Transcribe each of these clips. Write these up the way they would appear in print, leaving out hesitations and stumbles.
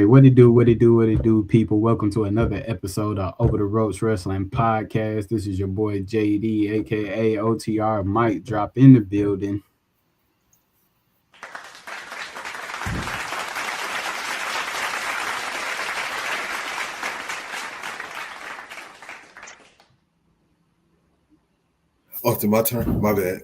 Hey, what it do, people? Welcome to another episode of Over the Ropes Wrestling Podcast. This is your boy JD, aka OTR. Mic drop in the building. Oh, to my turn. My bad.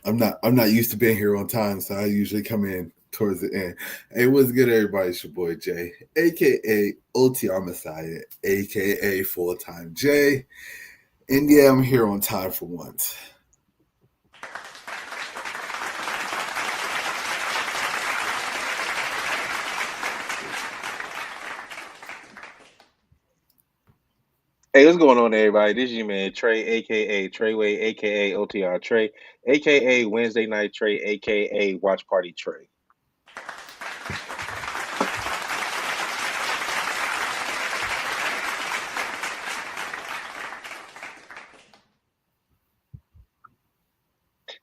I'm not used to being here on time, so I usually come in towards the end. Hey, what's good, everybody? It's your boy Jay, aka OTR Messiah, aka Full Time Jay. And yeah, I'm here on time for once. Hey, what's going on, everybody? This is your man Trey, aka Treyway, aka OTR Trey, aka Wednesday Night Trey, aka Watch Party Trey.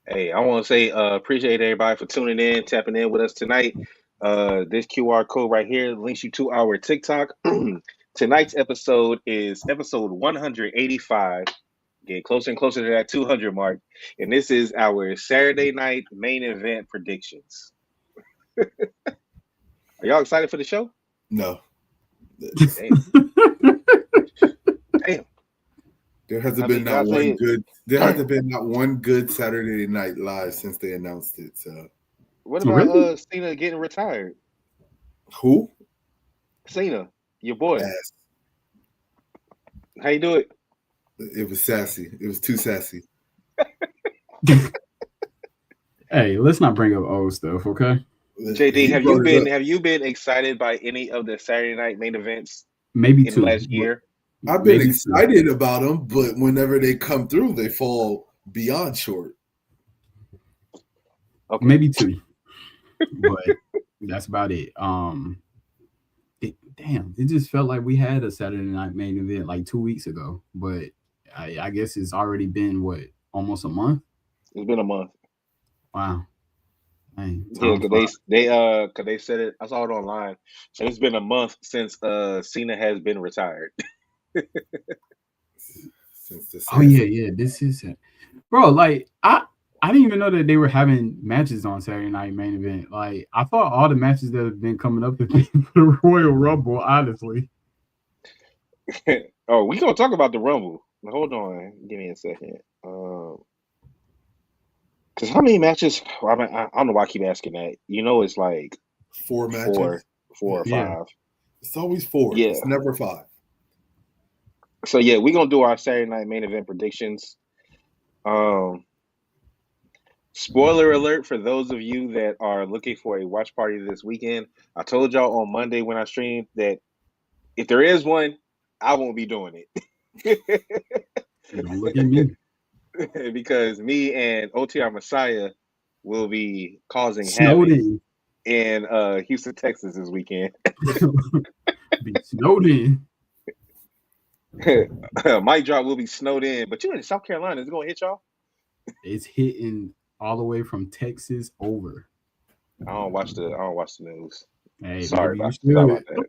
Hey, I want to say appreciate everybody for tuning in, tapping in with us tonight. This QR code right here links you to our TikTok. Tonight's episode is episode 185. Getting closer and closer to that 200 mark. And this is our Saturday night main event predictions. Are y'all excited for the show? No. Damn. Damn. There hasn't been not one good Saturday Night Live since they announced it. So what about Cena getting retired? Who? Cena, your boy. Ass. How you do it? It was sassy. It was too sassy. Hey, let's not bring up old stuff, okay? JD, have you been excited by any of the Saturday night main events? Maybe in two the last year. I've been excited about them, but whenever they come through, they fall beyond short. Okay. Maybe two, but that's about it. It just felt like we had a Saturday night main event like 2 weeks ago, but I guess it's already been almost a month. It's been a month. Wow. Dang, yeah, because they said it. I saw it online. So it's been a month since Cena has been retired. This is it, bro. Like I didn't even know that they were having matches on Saturday Night Main Event. Like I thought all the matches that have been coming up have been for the Royal Rumble. Honestly. Oh, we gonna talk about the Rumble. Hold on, give me a second. Because how many matches? I don't know why I keep asking that. You know, it's like 4 matches, 4 or 5. It's always 4. Yeah. It's never 5. So yeah, we're gonna do our Saturday night main event predictions. Spoiler alert for those of you that are looking for a watch party this weekend. I told y'all on Monday when I streamed that if there is one, I won't be doing it. Don't look at me. Because me and OTR Messiah will be causing havoc in Houston, Texas this weekend. Be snowed in. Mic drop will be snowed in, but you're in South Carolina. Is it gonna hit y'all? It's hitting all the way from Texas over. I don't watch the news. Hey, sorry about that.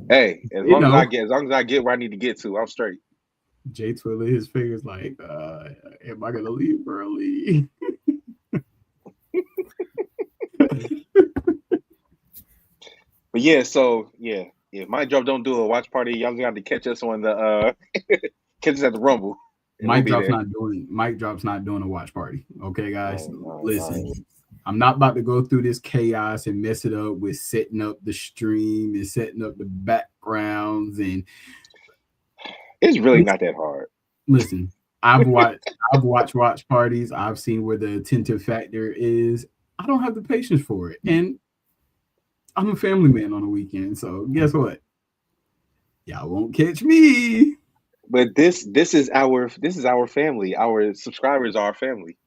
Hey, as long as I get where I need to get to, I'm straight. Jay twiddling his fingers like, am I gonna leave early? But yeah, if my job don't do a watch party, y'all gonna have to catch us on the catch us at the Rumble. Mic Drop's not doing a watch party. Okay, guys, listen. I'm not about to go through this chaos and mess it up with setting up the stream and setting up the backgrounds, and it's really not that hard. Listen, I've watched watch parties. I've seen where the attentive factor is. I don't have the patience for it, and I'm a family man on the weekend. So guess what? Y'all won't catch me. But this is our family. Our subscribers are our family.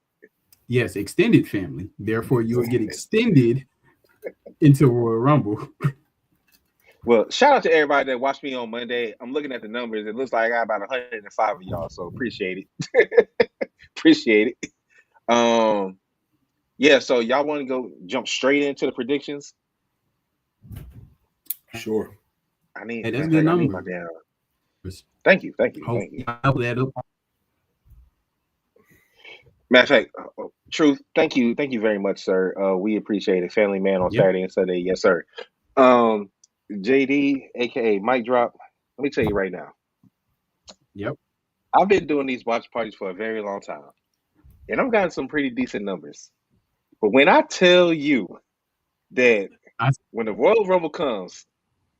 Yes, extended family. Therefore, you will get extended into Royal Rumble. Well, shout out to everybody that watched me on Monday. I'm looking at the numbers. It looks like I got about 105 of y'all, so appreciate it. Appreciate it. Yeah, so y'all want to jump straight into the predictions? Sure. I need, Hey, that's matter a of good fact, I need my number. damn. Thank you. Hopefully, double that up. Matter of fact, Truth, thank you very much, sir. We appreciate it. Family Man on Yep. Saturday and Sunday, yes, sir. JD, aka Mike Drop. Let me tell you right now. Yep. I've been doing these watch parties for a very long time, and I've gotten some pretty decent numbers. But when I tell you that I, when the Royal Rumble comes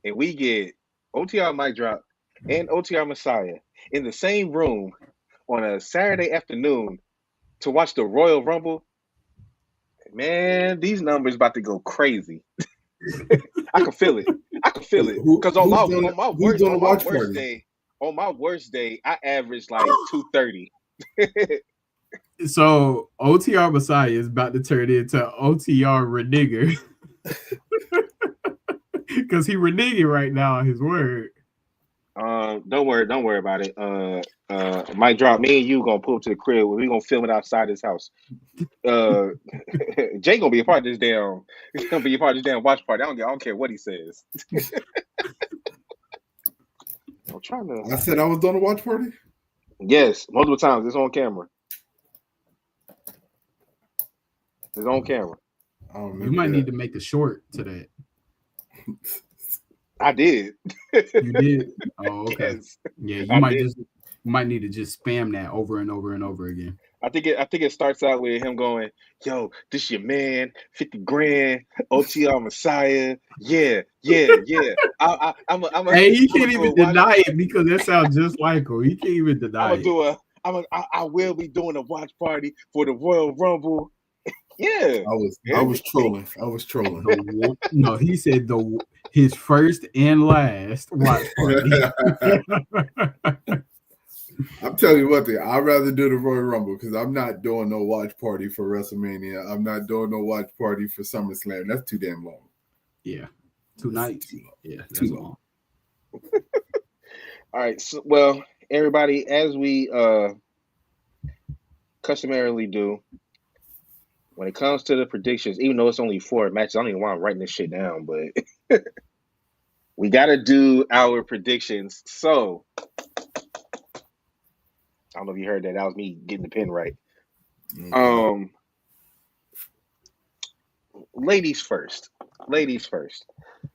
and we get OTR Mike Drop and OTR Messiah in the same room on a Saturday afternoon to watch the Royal Rumble, man, these numbers about to go crazy. I can feel it. Because on my who's doing the watch worst party? day, I averaged like 230. so OTR Messiah is about to turn into OTR Renigger because he reneging right now on his word. Don't worry about it. Mike Drop, me and you gonna pull up to the crib. We gonna film it outside his house. Jay gonna be a part of this damn. He's gonna be a part of this damn watch party. I don't care what he says. I'm trying to. I said I was doing a watch party. Yes, multiple times. It's on camera. It's on camera. I don't remember. You might need to make a short to that. I did. You did? Oh, okay. Yes, Yeah, you I might did. just might need to just spam that over and over and over again. I think it starts out with him going, "Yo, this your man, 50 grand, OTR Messiah, yeah. I'm a Hey, he I'm can't gonna do a even watch. deny it because that sounds just like him. He can't even I'm deny gonna it. do a I will be doing a watch party for the Royal Rumble. Yeah, I was trolling. No, he said his first and last watch party. I'm telling you what, I'd rather do the Royal Rumble because I'm not doing no watch party for WrestleMania. I'm not doing no watch party for SummerSlam. That's too damn long. Yeah, 2 nights. Too long. Yeah, that's Too long. All right. So, well, everybody, as we customarily do, when it comes to the predictions, even though it's only 4 matches, I don't even want to write this shit down, but we got to do our predictions. So, I don't know if you heard that. That was me getting the pen right. Okay. Ladies first.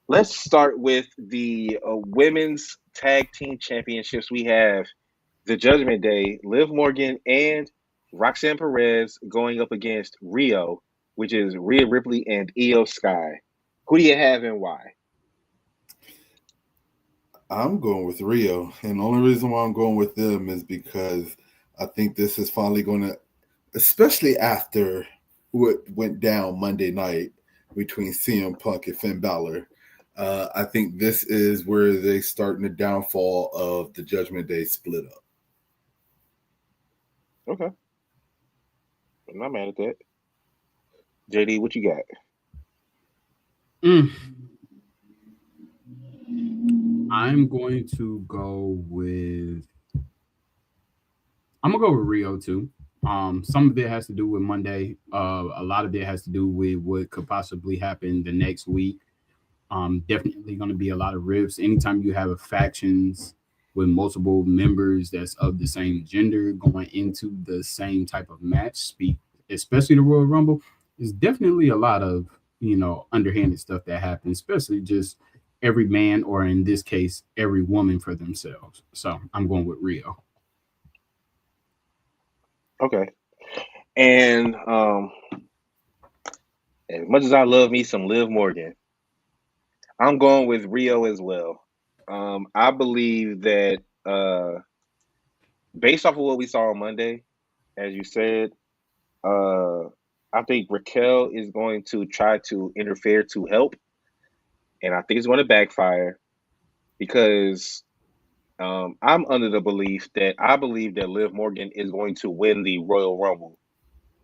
Let's start with the women's tag team championships. We have the Judgment Day, Liv Morgan and Roxanne Perez going up against Rio, which is Rhea Ripley and Io Sky. Who do you have and why? I'm going with Rio. And the only reason why I'm going with them is because I think this is finally going to, especially after what went down Monday night between CM Punk and Finn Balor. I think this is where they starting the downfall of the Judgment Day split up. Okay. I'm not mad at that. JD, what you got? I'm going to go with Rio too. Some of it has to do with Monday. A lot of it has to do with what could possibly happen the next week. Definitely going to be a lot of rifts. Anytime you have factions with multiple members that's of the same gender going into the same type of match, especially the Royal Rumble, is definitely a lot of underhanded stuff that happens, especially just every man, or in this case, every woman for themselves. So I'm going with Rio. Okay. And as much as I love me some Liv Morgan, I'm going with Rio as well. I believe that based off of what we saw on Monday, as you said, I think Raquel is going to try to interfere to help, and I think it's going to backfire because I'm under the belief that Liv Morgan is going to win the Royal Rumble.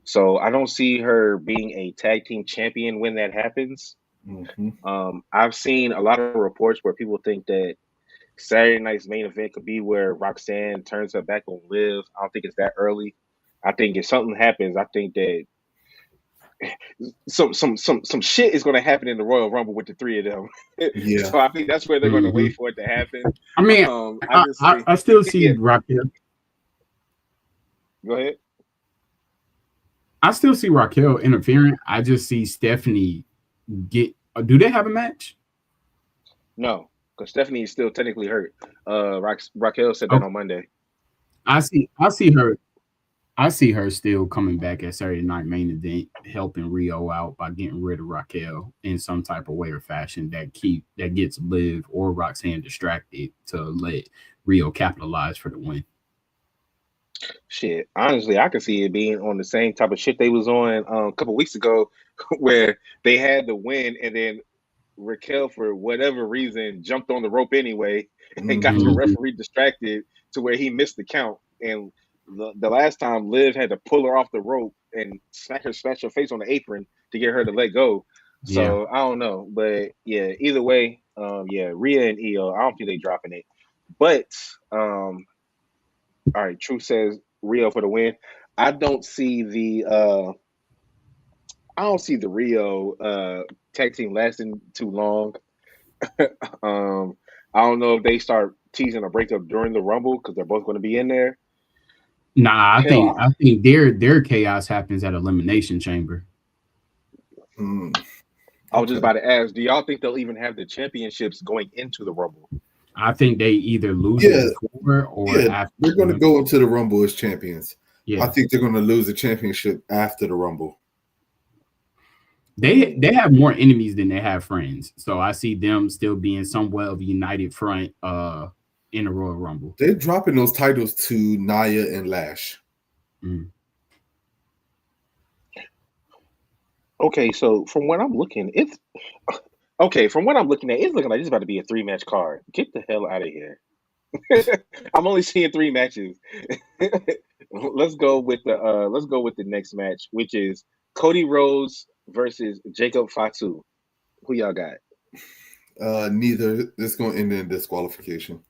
So I don't see her being a tag team champion when that happens. Mm-hmm. I've seen a lot of reports where people think that Saturday night's main event could be where Roxanne turns her back on Liv. I don't think it's that early. I think if something happens, I think that some shit is going to happen in the Royal Rumble with the three of them. Yeah. So I think that's where they're going to wait for it to happen. I mean, I just think, I still see yeah. Raquel. Go ahead. I still see Raquel interfering. I just see Stephanie get. Do they have a match? No, because Stephanie is still technically hurt. Raquel said that Okay. on Monday. I see her still coming back at Saturday Night Main Event, helping Rio out by getting rid of Raquel in some type of way or fashion that gets Liv or Roxanne distracted to let Rio capitalize for the win. Shit, honestly, I could see it being on the same type of shit they was on a couple weeks ago, where they had the win and then Raquel, for whatever reason, jumped on the rope anyway and got the referee distracted to where he missed the count. And the last time, Liv had to pull her off the rope and smash her face on the apron to get her to let go. So I don't know, but yeah, either way, Rhea and Io, I don't think they dropping it. But all right, Truth says Rio for the win. I don't see the Rio tag team lasting too long. I don't know if they start teasing a breakup during the Rumble because they're both going to be in there. Nah, I think their chaos happens at Elimination Chamber. I was just about to ask, do y'all think they'll even have the championships going into the Rumble? I think they either lose it before or after. They're going to go into the Rumble as champions. Yeah. I think they're going to lose the championship after the Rumble. They have more enemies than they have friends, so I see them still being somewhat of a united front in the Royal Rumble. They're dropping those titles to Nia and Lash. Okay, so from what I'm looking, it's looking like it's about to be a 3-match card. Get the hell out of here. I'm only seeing 3 matches. Let's go with the next match, which is Cody Rhodes versus Jacob Fatu. Who y'all got? Neither. It's going to end in disqualification.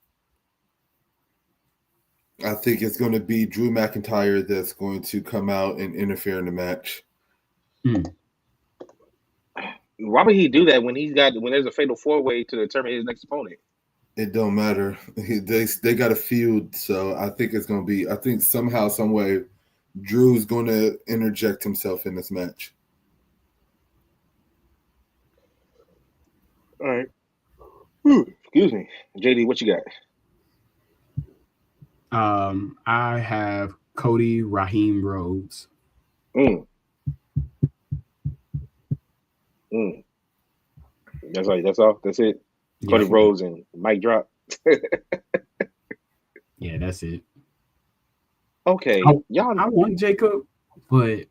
I think it's going to be Drew McIntyre that's going to come out and interfere in the match. Why would he do that when there's a fatal 4-way to determine his next opponent? It don't matter. They got a feud, so I think it's going to be. I think somehow, some way, Drew's going to interject himself in this match. All right. Excuse me, JD. What you got? I have Cody Raheem Rhodes. That's all. That's it. Cody Rhodes and Mike drop. Yeah, that's it. Okay, I want Jacob, but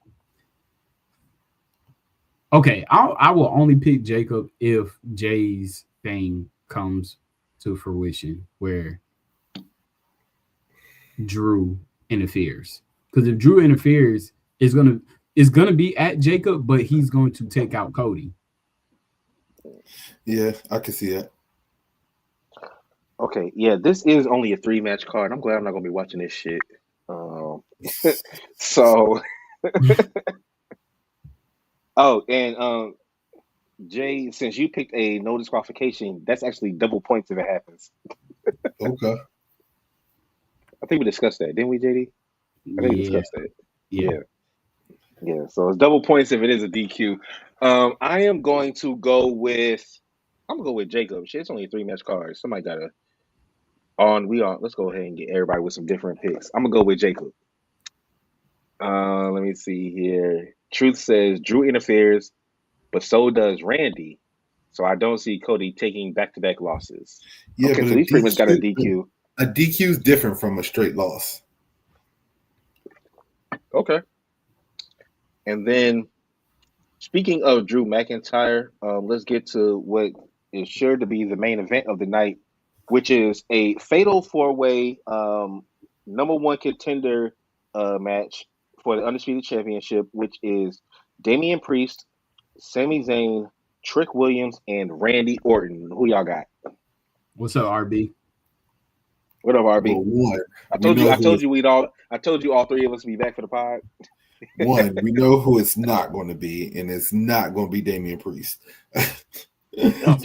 okay, I will only pick Jacob if Jay's thing comes to fruition, where Drew interferes. Because if Drew interferes, it's gonna be at Jacob, but he's going to take out Cody. Yeah, I can see that. Okay, yeah, this is only a 3-match card. I'm glad I'm not gonna be watching this shit. So, Jay, since you picked a no disqualification, that's actually double points if it happens. Okay. I think we discussed that, didn't we, JD? I think we discussed that. Yeah. So it's double points if it is a DQ. I am going to go with Jacob. Shit, it's only a 3-match card. Somebody gotta let's go ahead and get everybody with some different picks. I'm gonna go with Jacob. Let me see here. Truth says Drew interferes, but so does Randy. So I don't see Cody taking back-to-back losses. Yeah, okay, so he's pretty much got a DQ. A DQ is different from a straight loss. Okay. And then, speaking of Drew McIntyre, let's get to what is sure to be the main event of the night, which is a fatal 4-way number 1 contender match for the Undisputed Championship, which is Damian Priest, Sami Zayn, Trick Williams, and Randy Orton. Who y'all got? What's up, RB? What up, RB? Well, I told you all 3 of us would be back for the pod. One, we know who it's not going to be, and it's not going to be Damian Priest. So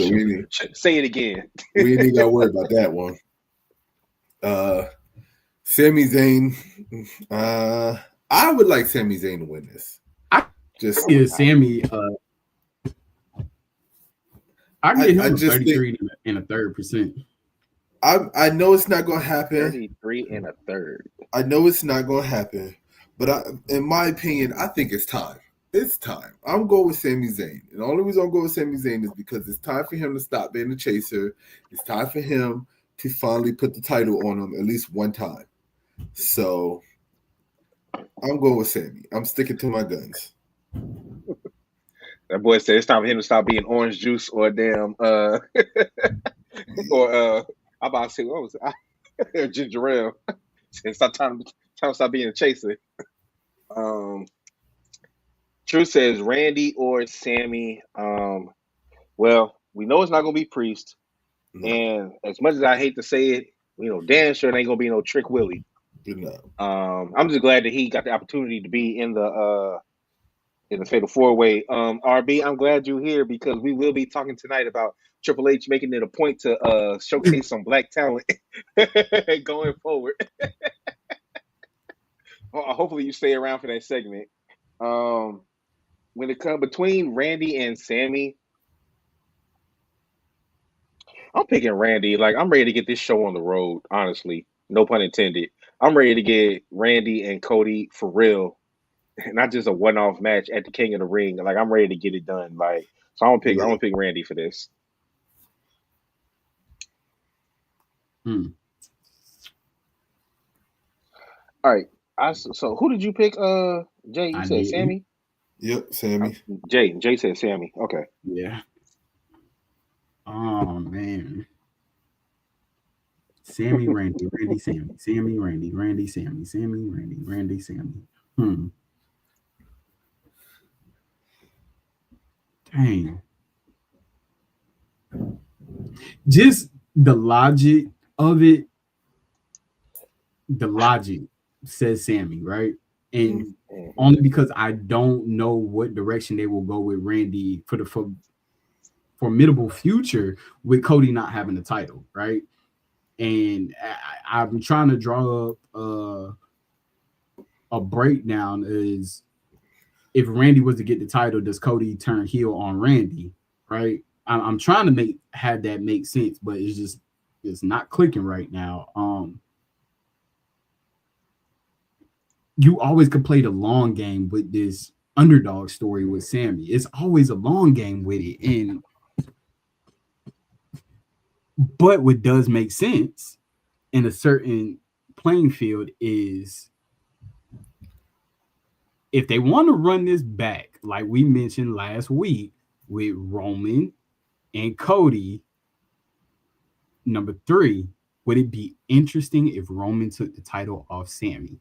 say it again. We ain't got to worry about that one. Sami Zayn. I would like Sami Zayn to win this. Just give Sammy. I get him 33 and a third percent. I know it's not going to happen. 33 and a third. I know it's not going to happen, but in my opinion, I think it's time. It's time. I'm going with Sami Zayn. And the only reason I'm going with Sami Zayn is because it's time for him to stop being the chaser. It's time for him to finally put the title on him at least one time. So I'm going with Sami. I'm sticking to my guns. That boy said it's time for him to stop being orange juice or damn or I'm about to say what was it? Ginger ale. It's time to stop being a chaser. True says Randy or Sammy. Well, we know it's not gonna be Priest. No. And as much as I hate to say it, damn sure it ain't gonna be no Trick Willie. No. I'm just glad that he got the opportunity to be in the Fatal 4-Way. RB, I'm glad you're here because we will be talking tonight about Triple H making it a point to showcase some black talent going forward. Hopefully you stay around for that segment. When it comes between Randy and Sammy, I'm picking Randy. Like, I'm ready to get this show on the road, honestly. No pun intended. I'm ready to get Randy and Cody for real. Not just a one-off match at the King of the Ring. Like, I'm ready to get it done. Like, so I'm gonna pick Randy for this. All right. So who did you pick? Jay, you said Sammy? Yep, Sammy. Jay said Sammy. Okay. Yeah. Oh man. Sammy, Randy, Sammy. Sammy, Randy, Sammy. Sammy, Randy, Sammy. Dang. Just the logic of it. The logic says Sammy, right? And only because I don't know what direction they will go with Randy for the formidable future with Cody not having the title, right? And I'm trying to draw up a breakdown is if Randy was to get the title, does Cody turn heel on Randy, right? I'm trying to have that make sense, but it's not clicking right now. You always could play the long game with this underdog story with Sammy. It's always a long game with it. But what does make sense in a certain playing field is if they want to run this back, like we mentioned last week with Roman and Cody, number 3, would it be interesting if Roman took the title off Sammy?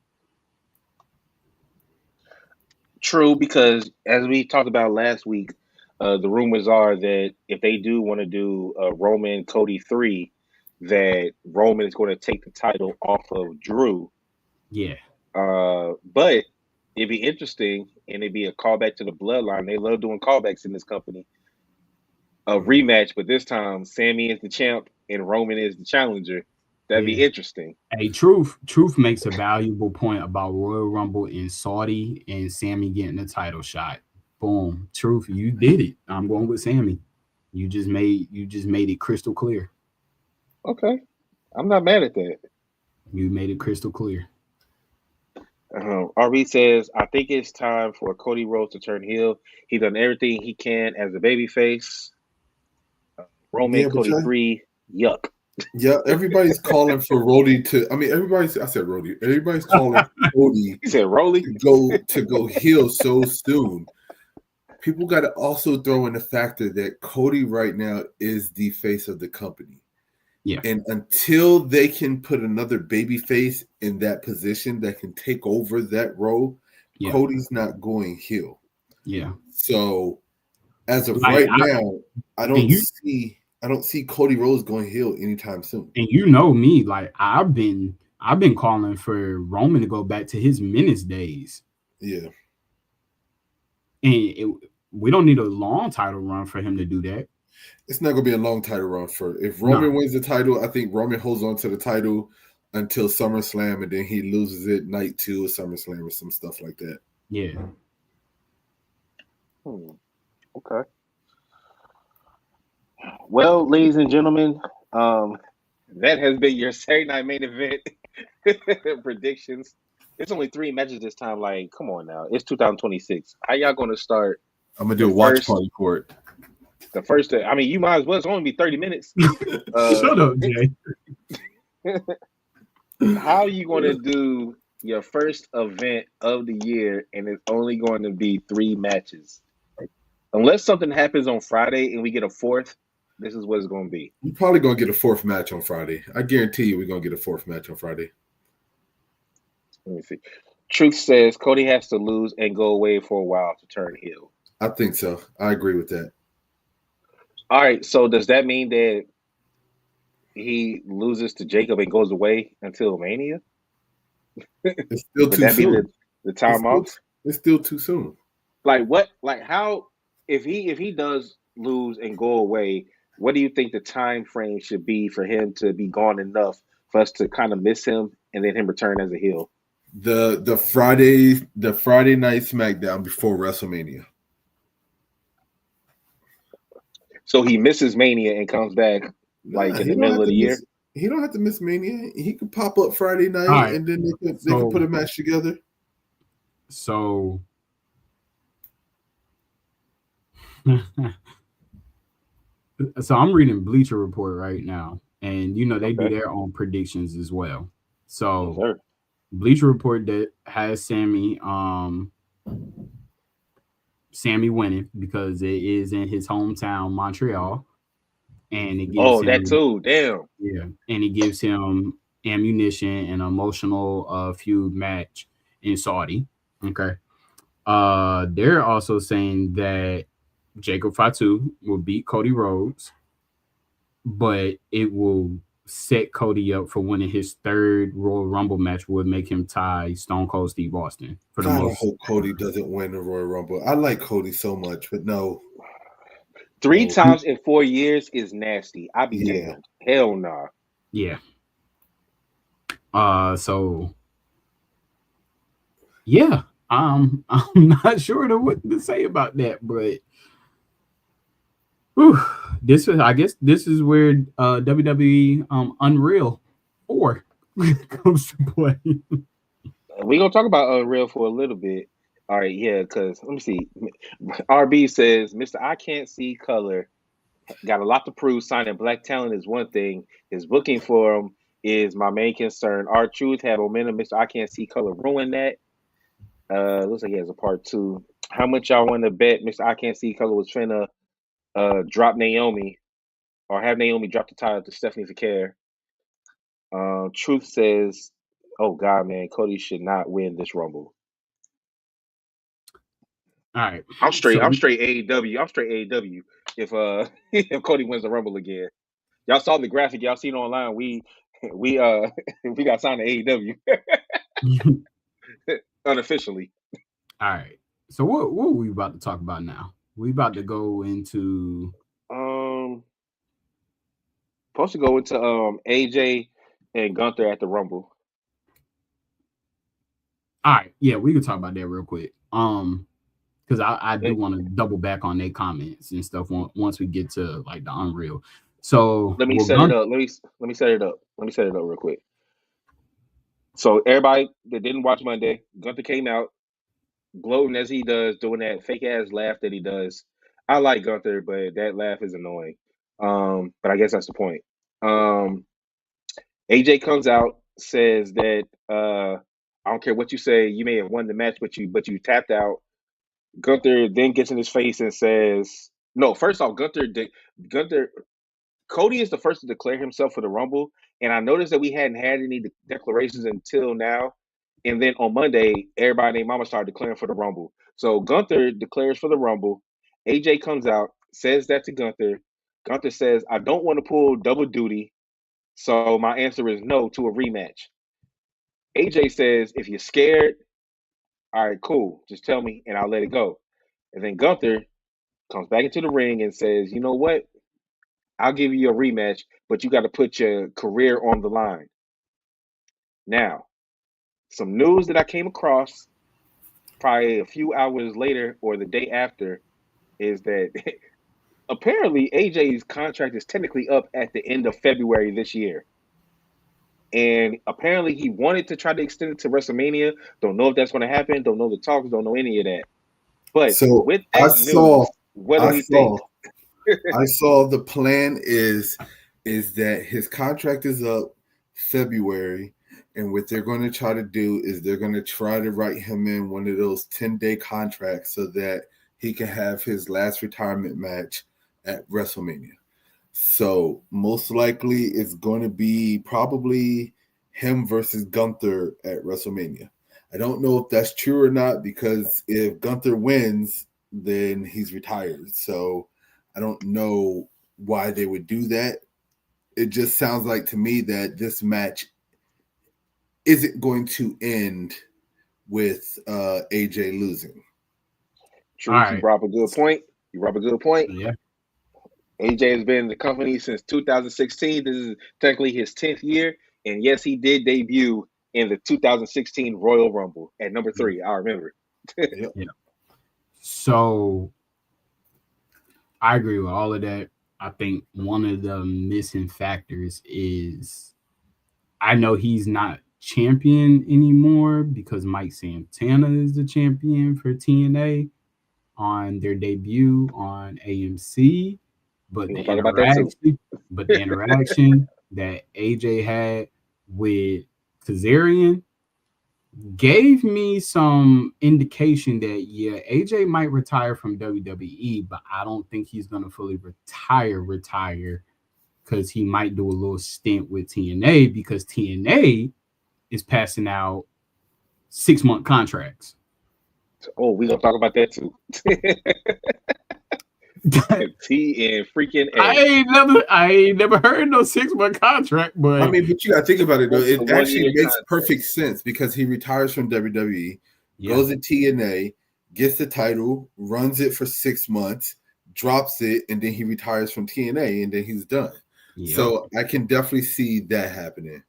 True, because as we talked about last week, the rumors are that if they do want to do Roman Cody 3, that Roman is going to take the title off of Drew. Yeah. But it'd be interesting, and it'd be a callback to the bloodline. They love doing callbacks in this company. A rematch, but this time Sammy is the champ and Roman is the challenger. That'd be interesting. Hey, Truth makes a valuable point about Royal Rumble in Saudi and Sammy getting the title shot. Boom. Truth, you did it. I'm going with Sammy. You just made it crystal clear. Okay. I'm not mad at that. You made it crystal clear. RB says, I think it's time for Cody Rhodes to turn heel. He done everything he can as a babyface. Roman Cody 3, yuck. Yeah, everybody's calling for Rody to. I mean, I said Rody. Everybody's calling Cody. He said Rolly to go heel so soon. People got to also throw in the factor that Cody right now is the face of the company. Yeah, and until they can put another baby face in that position that can take over that role, Cody's not going heel. Yeah. So as of right now, I don't see Cody Rhodes going heel anytime soon. And you know me, like I've been calling for Roman to go back to his Menace days. Yeah. we don't need a long title run for him to do that. It's not gonna be a long title run for if No. Roman wins the title. I think Roman holds on to the title until SummerSlam, and then he loses it night 2 of SummerSlam or some stuff like that. Yeah. Okay. Well, ladies and gentlemen, that has been your Saturday Night Main Event predictions. It's only 3 matches this time. Like, come on now. It's 2026. How y'all going to start? I'm gonna do a watch party for it. The first, I mean, you might as well. It's only be 30 minutes. Shut up, Jay. How are you going to do your first event of the year and it's only going to be 3 matches? Unless something happens on Friday and we get a 4th, this is what it's going to be. We're probably going to get a 4th match on Friday. I guarantee you we're going to get a 4th match on Friday. Let me see. Truth says Cody has to lose and go away for a while to turn heel. I think so. I agree with that. All right. So does that mean that he loses to Jacob and goes away until Mania? It's still too soon. The time off? It's still too soon. Like what? Like how? If he does lose and go away, what do you think the time frame should be for him to be gone enough for us to kind of miss him and then him return as a heel? The Friday night SmackDown before WrestleMania. So he misses Mania and comes back like in the middle of the year. He don't have to miss Mania. He could pop up Friday night and then they could put a match together. So I'm reading Bleacher Report right now, and they do their own predictions as well. So yes, Bleacher Report that has Sammy winning because it is in his hometown, Montreal, and it gives him, that too, damn. Yeah, and it gives him ammunition and emotional feud match in Saudi. Okay. They're also saying that Jacob Fatu will beat Cody Rhodes, but it will set Cody up for winning his 3rd Royal Rumble match, would make him tie Stone Cold Steve Austin for the most. I hope Cody doesn't win the Royal Rumble. I like Cody so much, but no. 3 times in 4 years is nasty. I be damned. Hell nah. Yeah. So yeah, I'm not sure what to say about that, but I guess this is where WWE Unreal 4 comes to play. We're gonna talk about Unreal for a little bit. All right, yeah, because let me see. RB says, Mr. I Can't See Color got a lot to prove. Signing black talent is one thing. His booking for him is my main concern. Our Truth had momentum. Mr. I Can't See Color ruined that. Looks like he has a part 2. How much y'all want to bet Mr. I Can't See Color was finna drop Naomi or have Naomi drop the title to Stephanie Fakir? Truth says, oh God, man, Cody should not win this Rumble. All right. I'm straight AEW. I'm straight AEW if if Cody wins the Rumble again. Y'all saw the graphic, y'all seen it online. We got signed to AEW. Unofficially. All right. So what are we about to talk about now? We about to go into supposed to go into AJ and Gunther at the Rumble. All right, yeah, we can talk about that real quick. Because I do want to double back on their comments and stuff once we get to like the Unreal. So let me set it up. Let me set it up. Let me set it up real quick. So everybody that didn't watch Monday, Gunther came out gloating as he does, doing that fake ass laugh that he does. I like Gunther, but that laugh is annoying. But I guess that's the point. AJ comes out, says that I don't care what you say, you may have won the match, but you tapped out. Gunther then gets in his face and says, no, first off, Cody is the first to declare himself for the Rumble, and I noticed that we hadn't had any declarations until now. And then on Monday, everybody named Mama started declaring for the Rumble. So Gunther declares for the Rumble. AJ comes out, says that to Gunther. Gunther says, I don't want to pull double duty, so my answer is no to a rematch. AJ says, if you're scared, all right, cool, just tell me and I'll let it go. And then Gunther comes back into the ring and says, "You know what? I'll give you a rematch, but you got to put your career on the line." Now, some news that I came across probably a few hours later or the day after is that apparently AJ's contract is technically up at the end of February this year. And apparently he wanted to try to extend it to WrestleMania. Don't know if that's going to happen. Don't know the talks. Don't know any of that. But So with that news, what do I we think? saw the plan is that his contract is up February, and what they're going to try to do is they're going to try to write him in one of those 10-day contracts so that he can have his last retirement match at WrestleMania. So most likely it's going to be probably him versus Gunther at WrestleMania. I don't know if that's true or not, because if Gunther wins, then he's retired. So I don't know why they would do that. It just sounds like to me that this match isn't going to end with AJ losing. Truth, right. You brought up a good point. Yeah. AJ has been in the company since 2016. This is technically his 10th year. And yes, he did debut in the 2016 Royal Rumble at number 3. I remember. Yeah. So I agree with all of that. I think one of the missing factors is I know he's not champion anymore because Mike Santana is the champion for TNA on their debut on AMC. But the interaction that AJ had with Kazarian gave me some indication that AJ might retire from WWE, but I don't think he's gonna fully retire because he might do a little stint with TNA because TNA is passing out 6-month contracts. Oh, we're gonna talk about that too. T and freaking A. I ain't never heard no 6-month contract, but I mean, but you gotta think about it though. It actually makes perfect sense because he retires from WWE, goes to TNA, gets the title, runs it for 6 months, drops it, and then he retires from TNA, and then he's done. Yep. So I can definitely see that happening.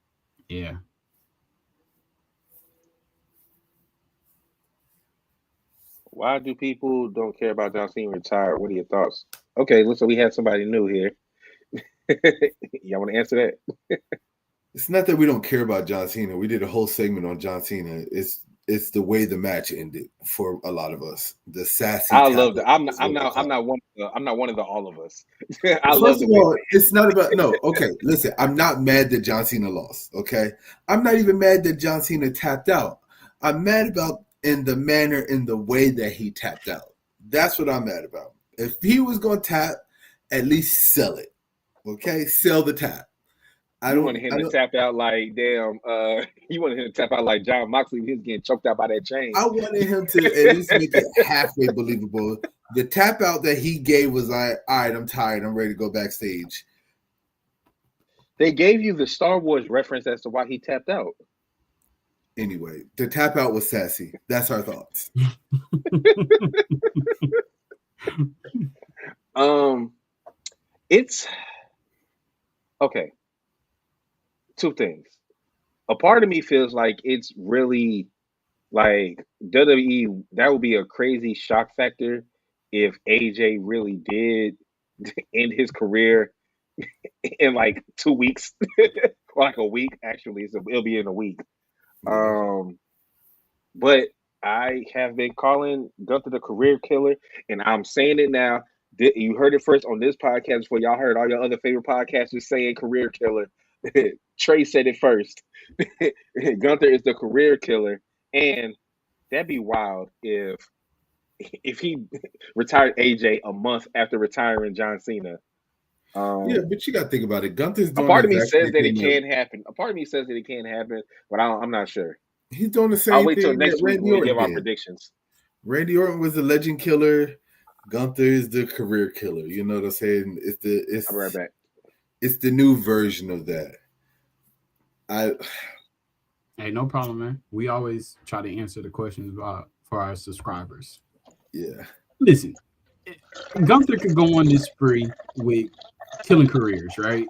Yeah. Why do people don't care about John Cena retired? What are your thoughts? Okay, looks like we have somebody new here. Y'all want to answer that? It's not that we don't care about John Cena. We did a whole segment on John Cena. It's the way the match ended for a lot of us. The sassy. I love that. I'm not one of the all of us. First of all, it's not about okay. Listen, I'm not mad that John Cena lost. Okay, I'm not even mad that John Cena tapped out. I'm mad about in the manner, in the way that he tapped out. That's what I'm mad about. If he was going to tap, at least sell it. Okay, sell the tap. You wanted him to tap out like damn. You wanted him to tap out like John Moxley. He was getting choked out by that chain. I wanted him to at least make it halfway believable. The tap out that he gave was like, all right, I'm tired. I'm ready to go backstage. They gave you the Star Wars reference as to why he tapped out. Anyway, the tap out was sassy. That's our thoughts. It's okay. 2 things. A part of me feels like it's really like WWE. That would be a crazy shock factor if AJ really did end his career in like 2 weeks or like a week. Actually, so it'll be in a week. But I have been calling Gunther the career killer, and I'm saying it now. You heard it first on this podcast before y'all heard all your other favorite podcasters saying career killer. Trey said it first. Gunther is the career killer, and that'd be wild if he retired AJ a month after retiring John Cena. Yeah, but you got to think about it. Gunther's doing a part of me says that it can happen. A part of me says that it can happen, but I'm not sure. He's doing the same thing. I'll wait till next week when we give our predictions. Randy Orton was the legend killer. Gunther is the career killer. You know what I'm saying? I'll be right back. It's the new version of that. Hey, no problem, man. We always try to answer the questions for our subscribers. Yeah. listen, Gunther could go on this spree with killing careers, right?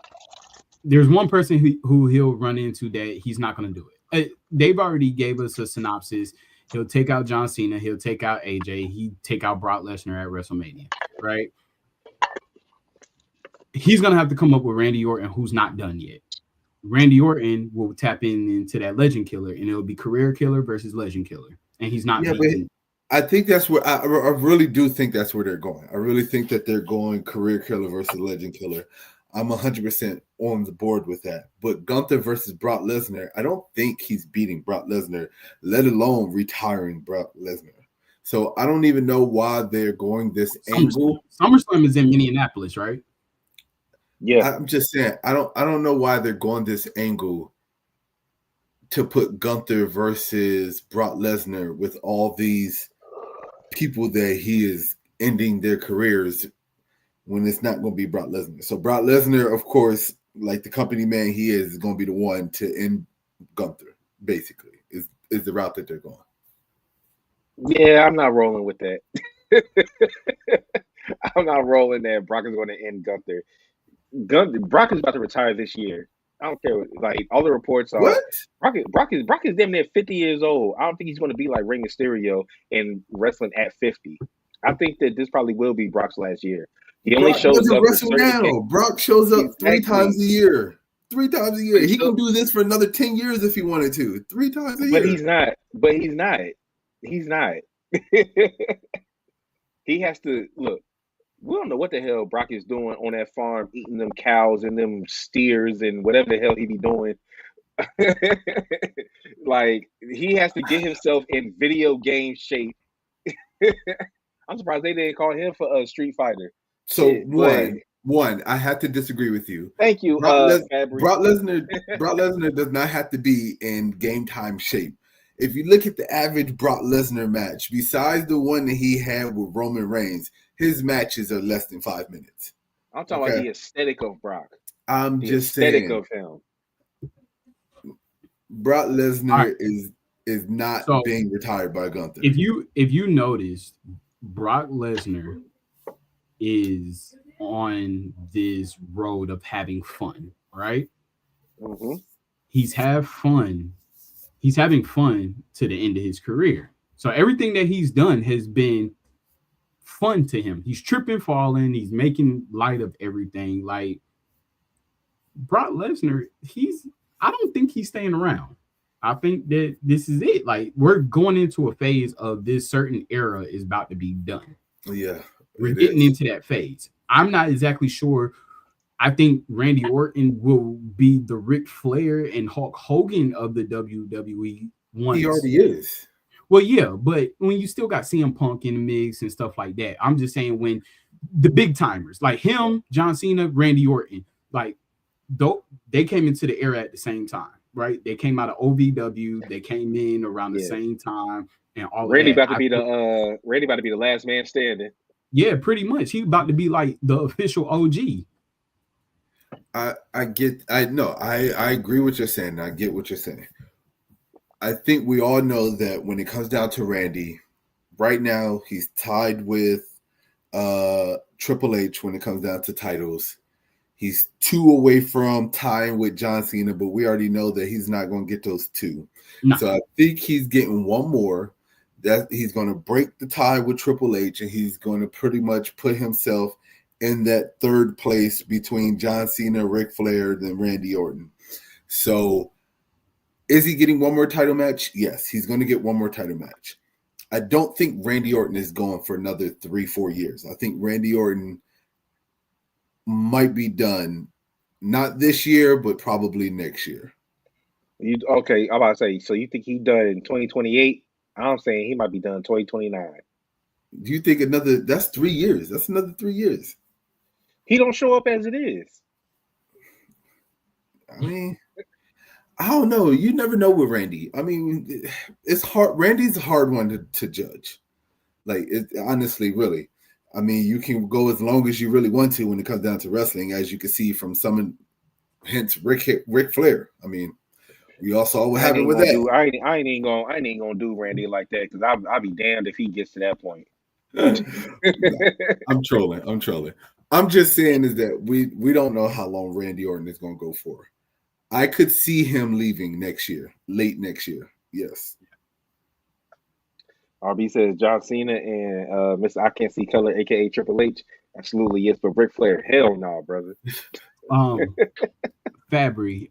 There's one person who he'll run into that he's not going to do it. They've already gave us a synopsis. He'll take out John Cena. He'll take out AJ. He take out Brock Lesnar at WrestleMania, right? He's going to have to come up with Randy Orton, who's not done yet. Randy Orton will tap into that legend killer, and it'll be career killer versus legend killer. And he's not beating. I think that's where I really do think that's where they're going. I really think that they're going career killer versus legend killer. I'm 100% on the board with that. But Gunther versus Brock Lesnar, I don't think he's beating Brock Lesnar, let alone retiring Brock Lesnar. So I don't even know why they're going this angle. SummerSlam is in Minneapolis, right? Yeah. I'm just saying, I don't know why they're going this angle to put Gunther versus Brock Lesnar with all these people that he is ending their careers when it's not going to be Brock Lesnar. So Brock Lesnar, of course, like the company man he is going to be the one to end Gunther, basically, is the route that they're going. Yeah, I'm not rolling with that. I'm not rolling that Brock is going to end Gunther. Brock is about to retire this year. I don't care. Like, all the reports are Brock is damn near 50 years old. I don't think he's going to be like Rey Mysterio and wrestling at 50. I think that this probably will be Brock's last year. He only shows up wrestle now. Brock shows up 3 times a year. 3 times a year. He can do this for another 10 years if he wanted to. 3 times a year. But he's not. He's not. He has to look. We don't know what the hell Brock is doing on that farm, eating them cows and them steers and whatever the hell he be doing. Like, he has to get himself in video game shape. I'm surprised they didn't call him for a Street Fighter. So one, I have to disagree with you. Thank you, Brock Lesnar does not have to be in game time shape. If you look at the average Brock Lesnar match, besides the one that he had with Roman Reigns, his matches are less than 5 minutes. I'm talking about the aesthetic of Brock. I'm the just aesthetic saying. of him. Brock Lesnar is not being retired by Gunther. If you noticed, Brock Lesnar is on this road of having fun, right? Mm-hmm. He's having fun to the end of his career. So everything that he's done has been fun to him. He's tripping, falling, he's making light of everything. Like, Brock Lesnar, I don't think he's staying around. I think that this is it. Like, we're going into a phase of this certain era is about to be done. Yeah. We're getting into that phase. I'm not exactly sure. I think Randy Orton will be the Ric Flair and Hulk Hogan of the WWE once. He already is. Well, yeah, but when you still got CM Punk in the mix and stuff like that, I'm just saying when the big timers like him, John Cena, Randy Orton, like they came into the era at the same time, right? They came out of OVW, they came in around the same time, and all Randy of that. About to be the last man standing. Yeah, pretty much. He's about to be like the official OG. I agree with what you're saying. I get what you're saying. I think we all know that when it comes down to Randy, right now he's tied with Triple H when it comes down to titles. He's 2 away from tying with John Cena, but we already know that he's not going to get those 2. No. So I think he's getting one more. That he's going to break the tie with Triple H, and he's going to pretty much put himself in that 3rd place between John Cena, Ric Flair, and Randy Orton. So is he getting one more title match? Yes, he's going to get one more title match. I don't think Randy Orton is going for another 3-4 years. I think Randy Orton might be done, not this year, but probably next year. Okay, I'm about to say, so you think he's done in 2028? I'm saying he might be done in 2029. Do you think that's 3 years? That's another 3 years. He don't show up as it is. I mean, I don't know. You never know with Randy. I mean, it's hard. Randy's a hard one to judge. Like, honestly, really. I mean, you can go as long as you really want to when it comes down to wrestling, as you can see from some, hence Ric Flair. I mean, we all saw what happened with that. I ain't even gonna do Randy like that, because I'll be damned if he gets to that point. No, I'm trolling. I'm trolling. I'm just saying is that we don't know how long Randy Orton is going to go for. I could see him leaving next year, late next year. Yes. RB says John Cena and Mr. I Can't See Color, aka Triple H. Absolutely yes, but Ric Flair, hell no, brother. Fabry,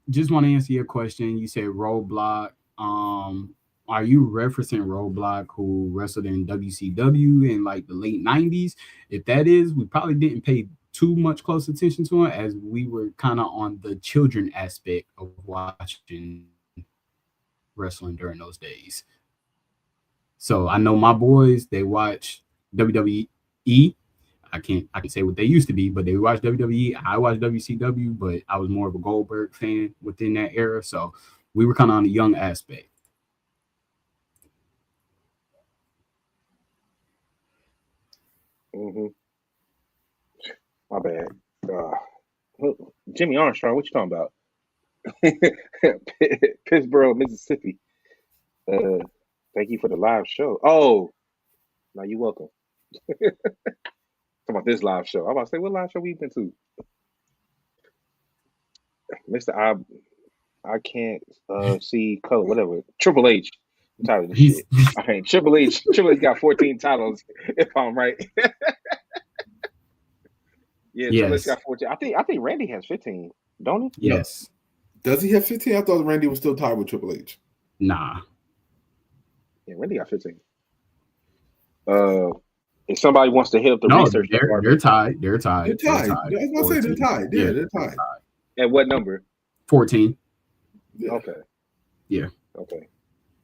just want to answer your question. You said Roadblock. Are you referencing Roadblock who wrestled in WCW in like the late 90s? If that is, we probably didn't pay too much close attention to him as we were kind of on the children aspect of watching wrestling during those days. So I know my boys, they watch WWE. I can't say what they used to be, but they watch WWE. I watch WCW, but I was more of a Goldberg fan within that era. So we were kind of on the young aspect. Mm-hmm. My bad. Jimmy Armstrong, what you talking about? Pittsburgh, Mississippi. Thank you for the live show. Oh, no, you're welcome. Talking about this live show. I'm about to say, what live show we been to? Mr. I can't see color, whatever. Triple H. I'm tired of this shit. All right, Triple H got 14 titles, if I'm right. Yeah, Yes. Triple H got 14. I think Randy has 15, don't he? Yes. Does he have 15? I thought Randy was still tied with Triple H. Nah. Yeah, Randy got 15. If somebody wants to hit up the research, they're tied. They're tied. I was gonna say they're tied. Yeah, they're tied. At what number? 14. Yeah. Okay. Yeah. Okay.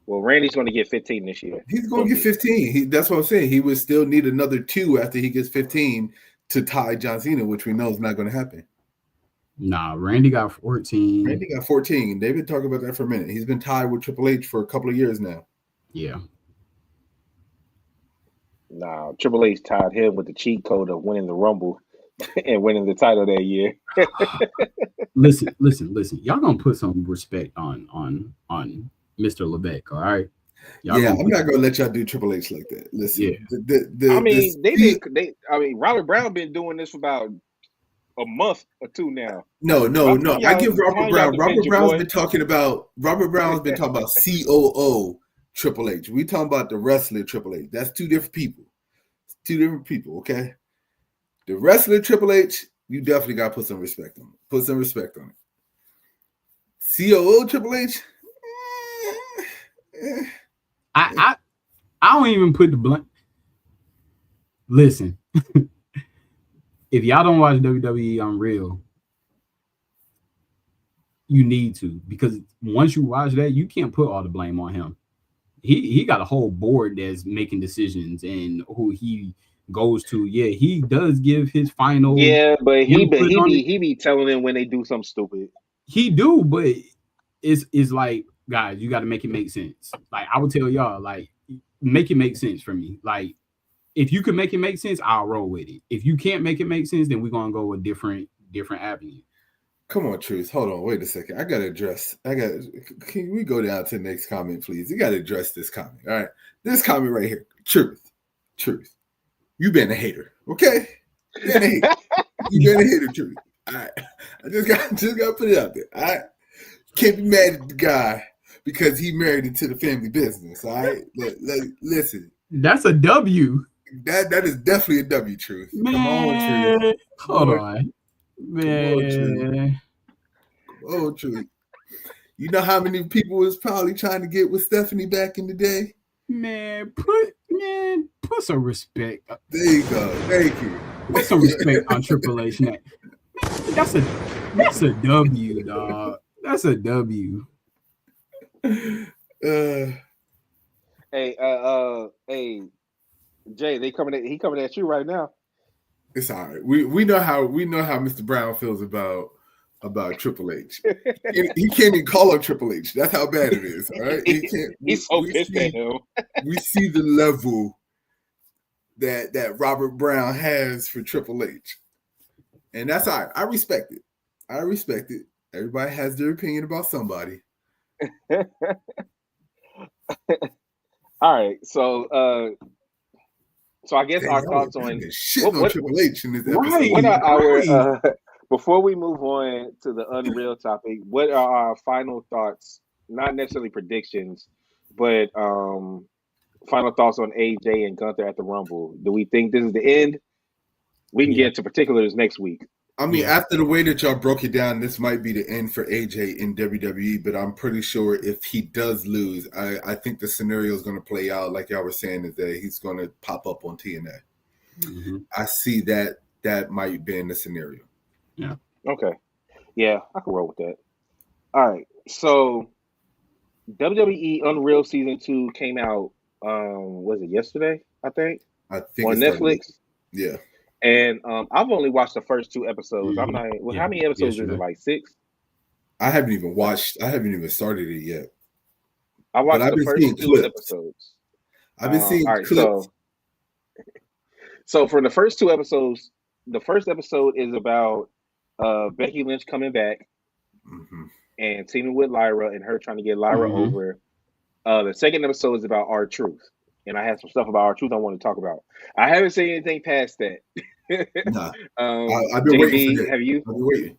Well, Randy's going to get 15 this year. He's going to get 15. That's what I'm saying. He would still need another 2 after he gets 15 to tie John Cena, which we know is not going to happen. Nah, Randy got 14. Randy got 14. They've been talking about that for a minute. He's been tied with Triple H for a couple of years now. Yeah. Nah, Triple H tied him with the cheat code of winning the Rumble and winning the title that year. Listen. Y'all gonna put some respect on Mr. LeBeck, all right? I'm not gonna let y'all do Triple H like that. Listen, Robert Brown been doing this for about a month or 2 now. No. I give Robert Brown. Robert Brown's been talking about COO Triple H. We talking about the wrestler Triple H. That's 2 different people. Okay. The wrestler Triple H, you definitely got to put some respect on it. COO Triple H. I don't even put the blame. Listen, if y'all don't watch WWE on Real, you need to, because once you watch that, you can't put all the blame on him. He got a whole board that's making decisions and who he goes to. Yeah, he does give his final. Yeah, but he be telling them when they do something stupid. He do, but it's like, guys, you got to make it make sense. Like I would tell y'all, like, make it make sense for me. Like, if you can make it make sense, I'll roll with it. If you can't make it make sense, then we're gonna go a different avenue. Come on, Truth. Hold on. Wait a second. Can we go down to the next comment, please? You got to address this comment. All right. This comment right here. Truth. You been a hater. Okay? You been a hater, Truth. All right. I just got to put it out there. All right. Can't be mad at the guy because he married into the family business. All right. Listen. That's a W. That is definitely a W, Truth. Man, come on, Truth. Hold on. Man. Oh, Truth. You know how many people was probably trying to get with Stephanie back in the day? Man, put some respect. There you go. Thank you. Put some respect on Triple H. Man, that's a W, dog. That's a W. Hey, Jay, he coming at you right now. It's all right. We know how Mr. Brown feels about Triple H. He can't even call him Triple H. That's how bad it is. All right. He's so pissed at him. We see the level that Robert Brown has for Triple H. And that's all right. I respect it. Everybody has their opinion about somebody. All right, so I guess Dang, our I've thoughts on been shitting what on what Triple H in this episode. what Right, are right. our before we move on to the Unreal topic, what are our final thoughts? Not necessarily predictions, but final thoughts on AJ and Gunther at the Rumble. Do we think this is the end? We can Yeah, get into particulars next week. I mean, yeah. after the way that y'all broke it down, this might be the end for AJ in WWE, but I'm pretty sure if he does lose, I think the scenario is going to play out like y'all were saying, is that he's going to pop up on TNA. Mm-hmm. I see that might be in the scenario. Yeah. Okay. Yeah, I can roll with that. All right. So WWE Unreal Season 2 came out was it yesterday, I think? I think On it started. Netflix. Yeah. And I've only watched the first 2 episodes. I'm Mm-hmm. not well, Yeah. how many episodes is Yesterday. it? Like 6? I haven't even started it yet. I But watched I've the been first seeing 2 clips. episodes. I've been seeing All right, clips. so for the first 2 episodes, the first episode is about Becky Lynch coming back Mm-hmm. and teaming with Lyra and her trying to get Lyra Mm-hmm. over. The second episode is about R-Truth. And I have some stuff about R-Truth I want to talk about. I haven't seen anything past that. Nah, I've been waiting for JD, that. have you? I've been waiting.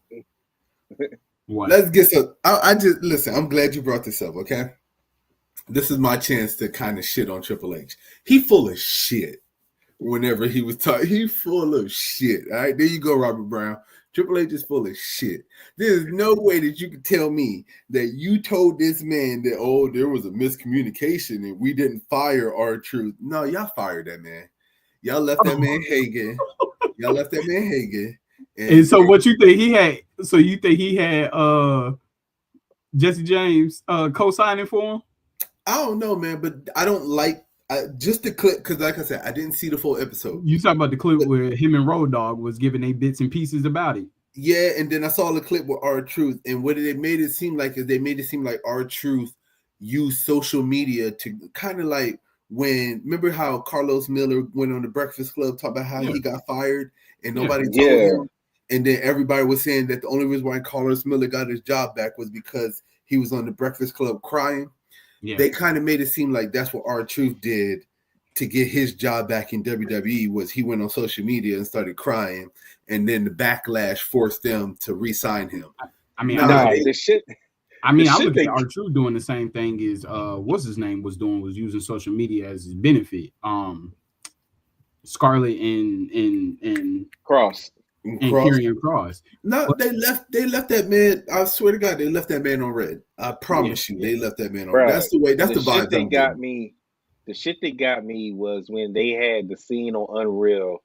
What? Let's get some. I just listen. I'm glad you brought this up. Okay, this is my chance to kind of shit on Triple H. He full of shit. Whenever he was talking, he full of shit. All right, there you go, Robert Brown. Triple H is full of shit. There's no way that you could tell me that you told this man that, oh, there was a miscommunication and we didn't fire R-Truth. No, y'all fired that man. Y'all left that man hanging. Y'all left that man hanging. And so what you think he had? So you think he had Jesse James co-signing for him? I don't know, man, but I don't like just the clip because, like I said, I didn't see the full episode. You talking about the clip where him and Road Dogg was giving they bits and pieces about it? Yeah, and then I saw the clip with R-Truth, and what they made it seem like is they made it seem like R-Truth used social media to kind of like remember how Carlos Miller went on the Breakfast Club talking about how he got fired and nobody told him, and then everybody was saying that the only reason why Carlos Miller got his job back was because he was on the Breakfast Club crying. Yeah. They kind of made it seem like that's what R-Truth did to get his job back in WWE was he went on social media and started crying, and then the backlash forced them to re-sign him. I mean, the shit. I mean, I look at R-Truth doing the same thing as what's his name was doing, was using social media as his benefit. Scarlett and Cross. And Karrion Cross. No, but they left that man. I swear to God, they left that man on red. I promise you, they left that man on red. That's the way. That's the vibe. Shit that got me. The shit that got me was when they had the scene on Unreal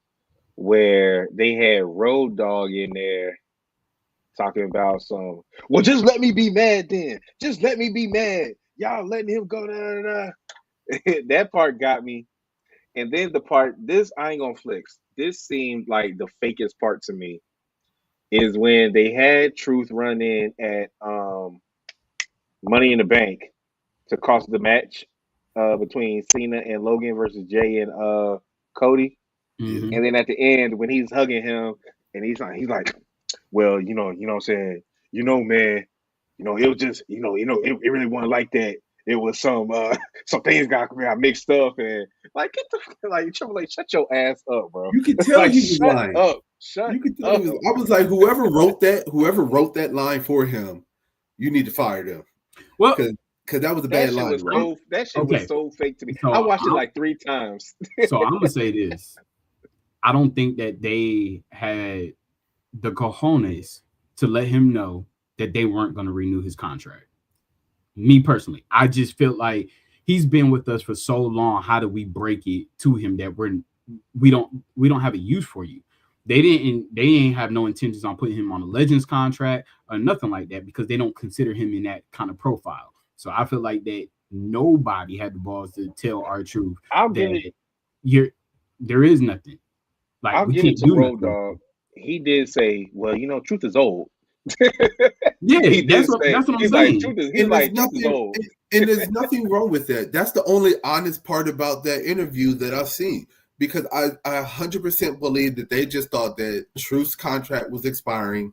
where they had Road Dogg in there talking about some. Well, just let me be mad then. Just let me be mad. Y'all letting him go. That part got me. And then the part, this I ain't gonna flex. This seemed like the fakest part to me is when they had Truth run in at Money in the Bank to cost the match between Cena and Logan versus Jay and Cody. Mm-hmm. And then at the end, when he's hugging him and he's like, well, you know what I'm saying? Man, it was just, it really wasn't like that. It was some things got mixed up and like Triple H, shut your ass up, bro. You could tell he was lying. Shut up. I was like, whoever wrote that line for him, you need to fire them. Well, because that was a bad line. That shit was so fake to me. So I watched it like 3 times. So I'm gonna say this: I don't think that they had the cojones to let him know that they weren't going to renew his contract. Me personally, I just feel like he's been with us for so long. How do we break it to him that we don't have a use for you? They ain't have no intentions on putting him on a Legends contract or nothing like that because they don't consider him in that kind of profile. So I feel like that nobody had the balls to tell R-Truth that there is nothing. Like, I'll give it to Road Dogg. He did say, "Well, Truth is old." Yeah, that's what I'm saying. Truth is old. And there's nothing wrong with that. That's the only honest part about that interview that I've seen. Because I 100% believe that they just thought that Truth's contract was expiring.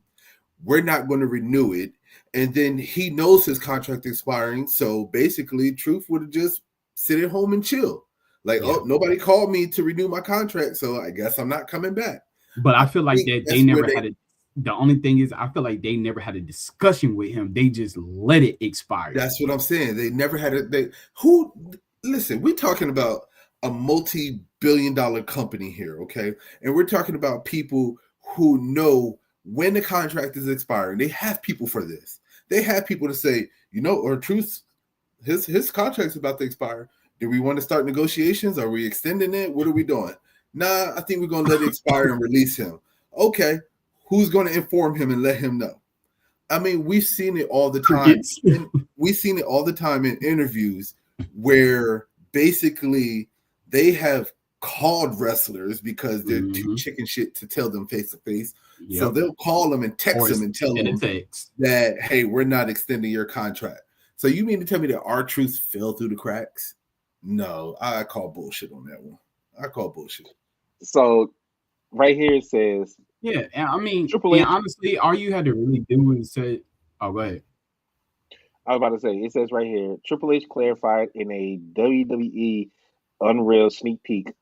We're not going to renew it. And then he knows his contract expiring. So basically, Truth would have just sit at home and chill. Like, oh, nobody called me to renew my contract, so I guess I'm not coming back. But I feel like that they never had it. The only thing is, I feel like they never had a discussion with him. They just let it expire. That's what I'm saying. They never had it. Listen, we're talking about a multi-billion-dollar company here, okay? And we're talking about people who know when the contract is expiring. They have people for this. They have people to say, or truth, his contract's about to expire. Do we want to start negotiations? Are we extending it? What are we doing? Nah, I think we're going to let it expire and release him. Okay, who's going to inform him and let him know? I mean, we've seen it all the time. We've seen it all the time in interviews where basically they have called wrestlers because they're too chicken shit to tell them face to face. So they'll call them and text them and tell them that, hey, we're not extending your contract. So you mean to tell me that R-Truth fell through the cracks? No, I call bullshit on that one. I call bullshit. So right here it says, yeah, I mean, honestly, all you had to really do is say, oh, go ahead. I was about to say, it says right here, Triple H clarified in a WWE Unreal sneak peek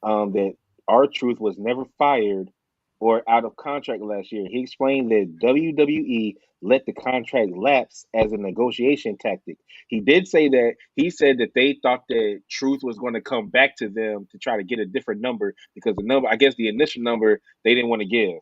that R-Truth was never fired or out of contract last year. He explained that WWE let the contract lapse as a negotiation tactic. He did say that he said that they thought that Truth was going to come back to them to try to get a different number because the initial number they didn't want to give.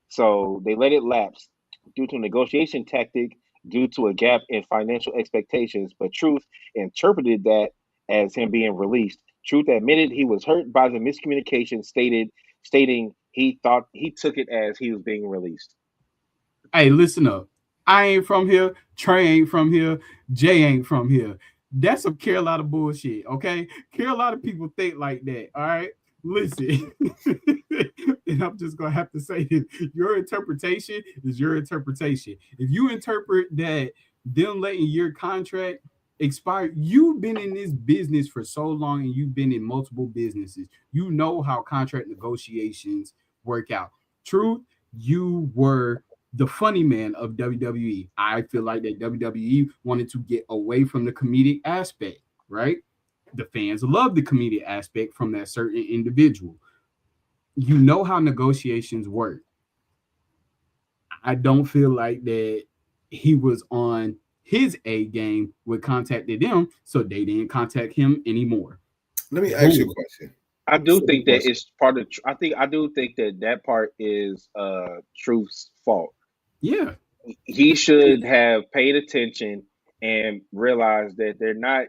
So they let it lapse due to a negotiation tactic due to a gap in financial expectations. But Truth interpreted that as him being released. Truth admitted he was hurt by the miscommunication, stating he thought he took it as he was being released. Hey, listen up. I ain't from here. Trey ain't from here. Jay ain't from here. That's some Carolina bullshit, okay? Carolina people think like that, all right? Listen, and I'm just going to have to say this. Your interpretation is your interpretation. If you interpret that them letting your contract expire, you've been in this business for so long and you've been in multiple businesses. You know how contract negotiations work out. Truth, you were the funny man of WWE. I feel like that WWE wanted to get away from the comedic aspect, right? The fans love the comedic aspect from that certain individual. You know how negotiations work. I don't feel like that he was on his A game with contacted them, so they didn't contact him anymore. Let me ask you a question. I do think that it's part of. I do think that part is Truth's fault. Yeah, he should have paid attention and realized that they're not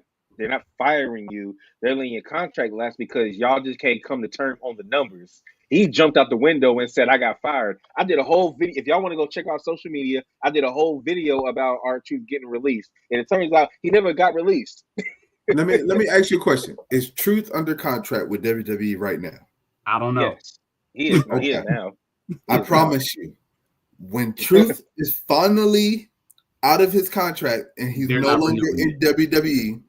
firing you. They're letting your contract last because y'all just can't come to terms on the numbers. He jumped out the window and said, I got fired. I did a whole video. If y'all want to go check out social media, I did a whole video about R-Truth getting released. And it turns out he never got released. Let me ask you a question. Is Truth under contract with WWE right now? I don't know. Yes. He is. Okay. He is now. I promise you, when Truth is finally out of his contract and he's no longer in WWE,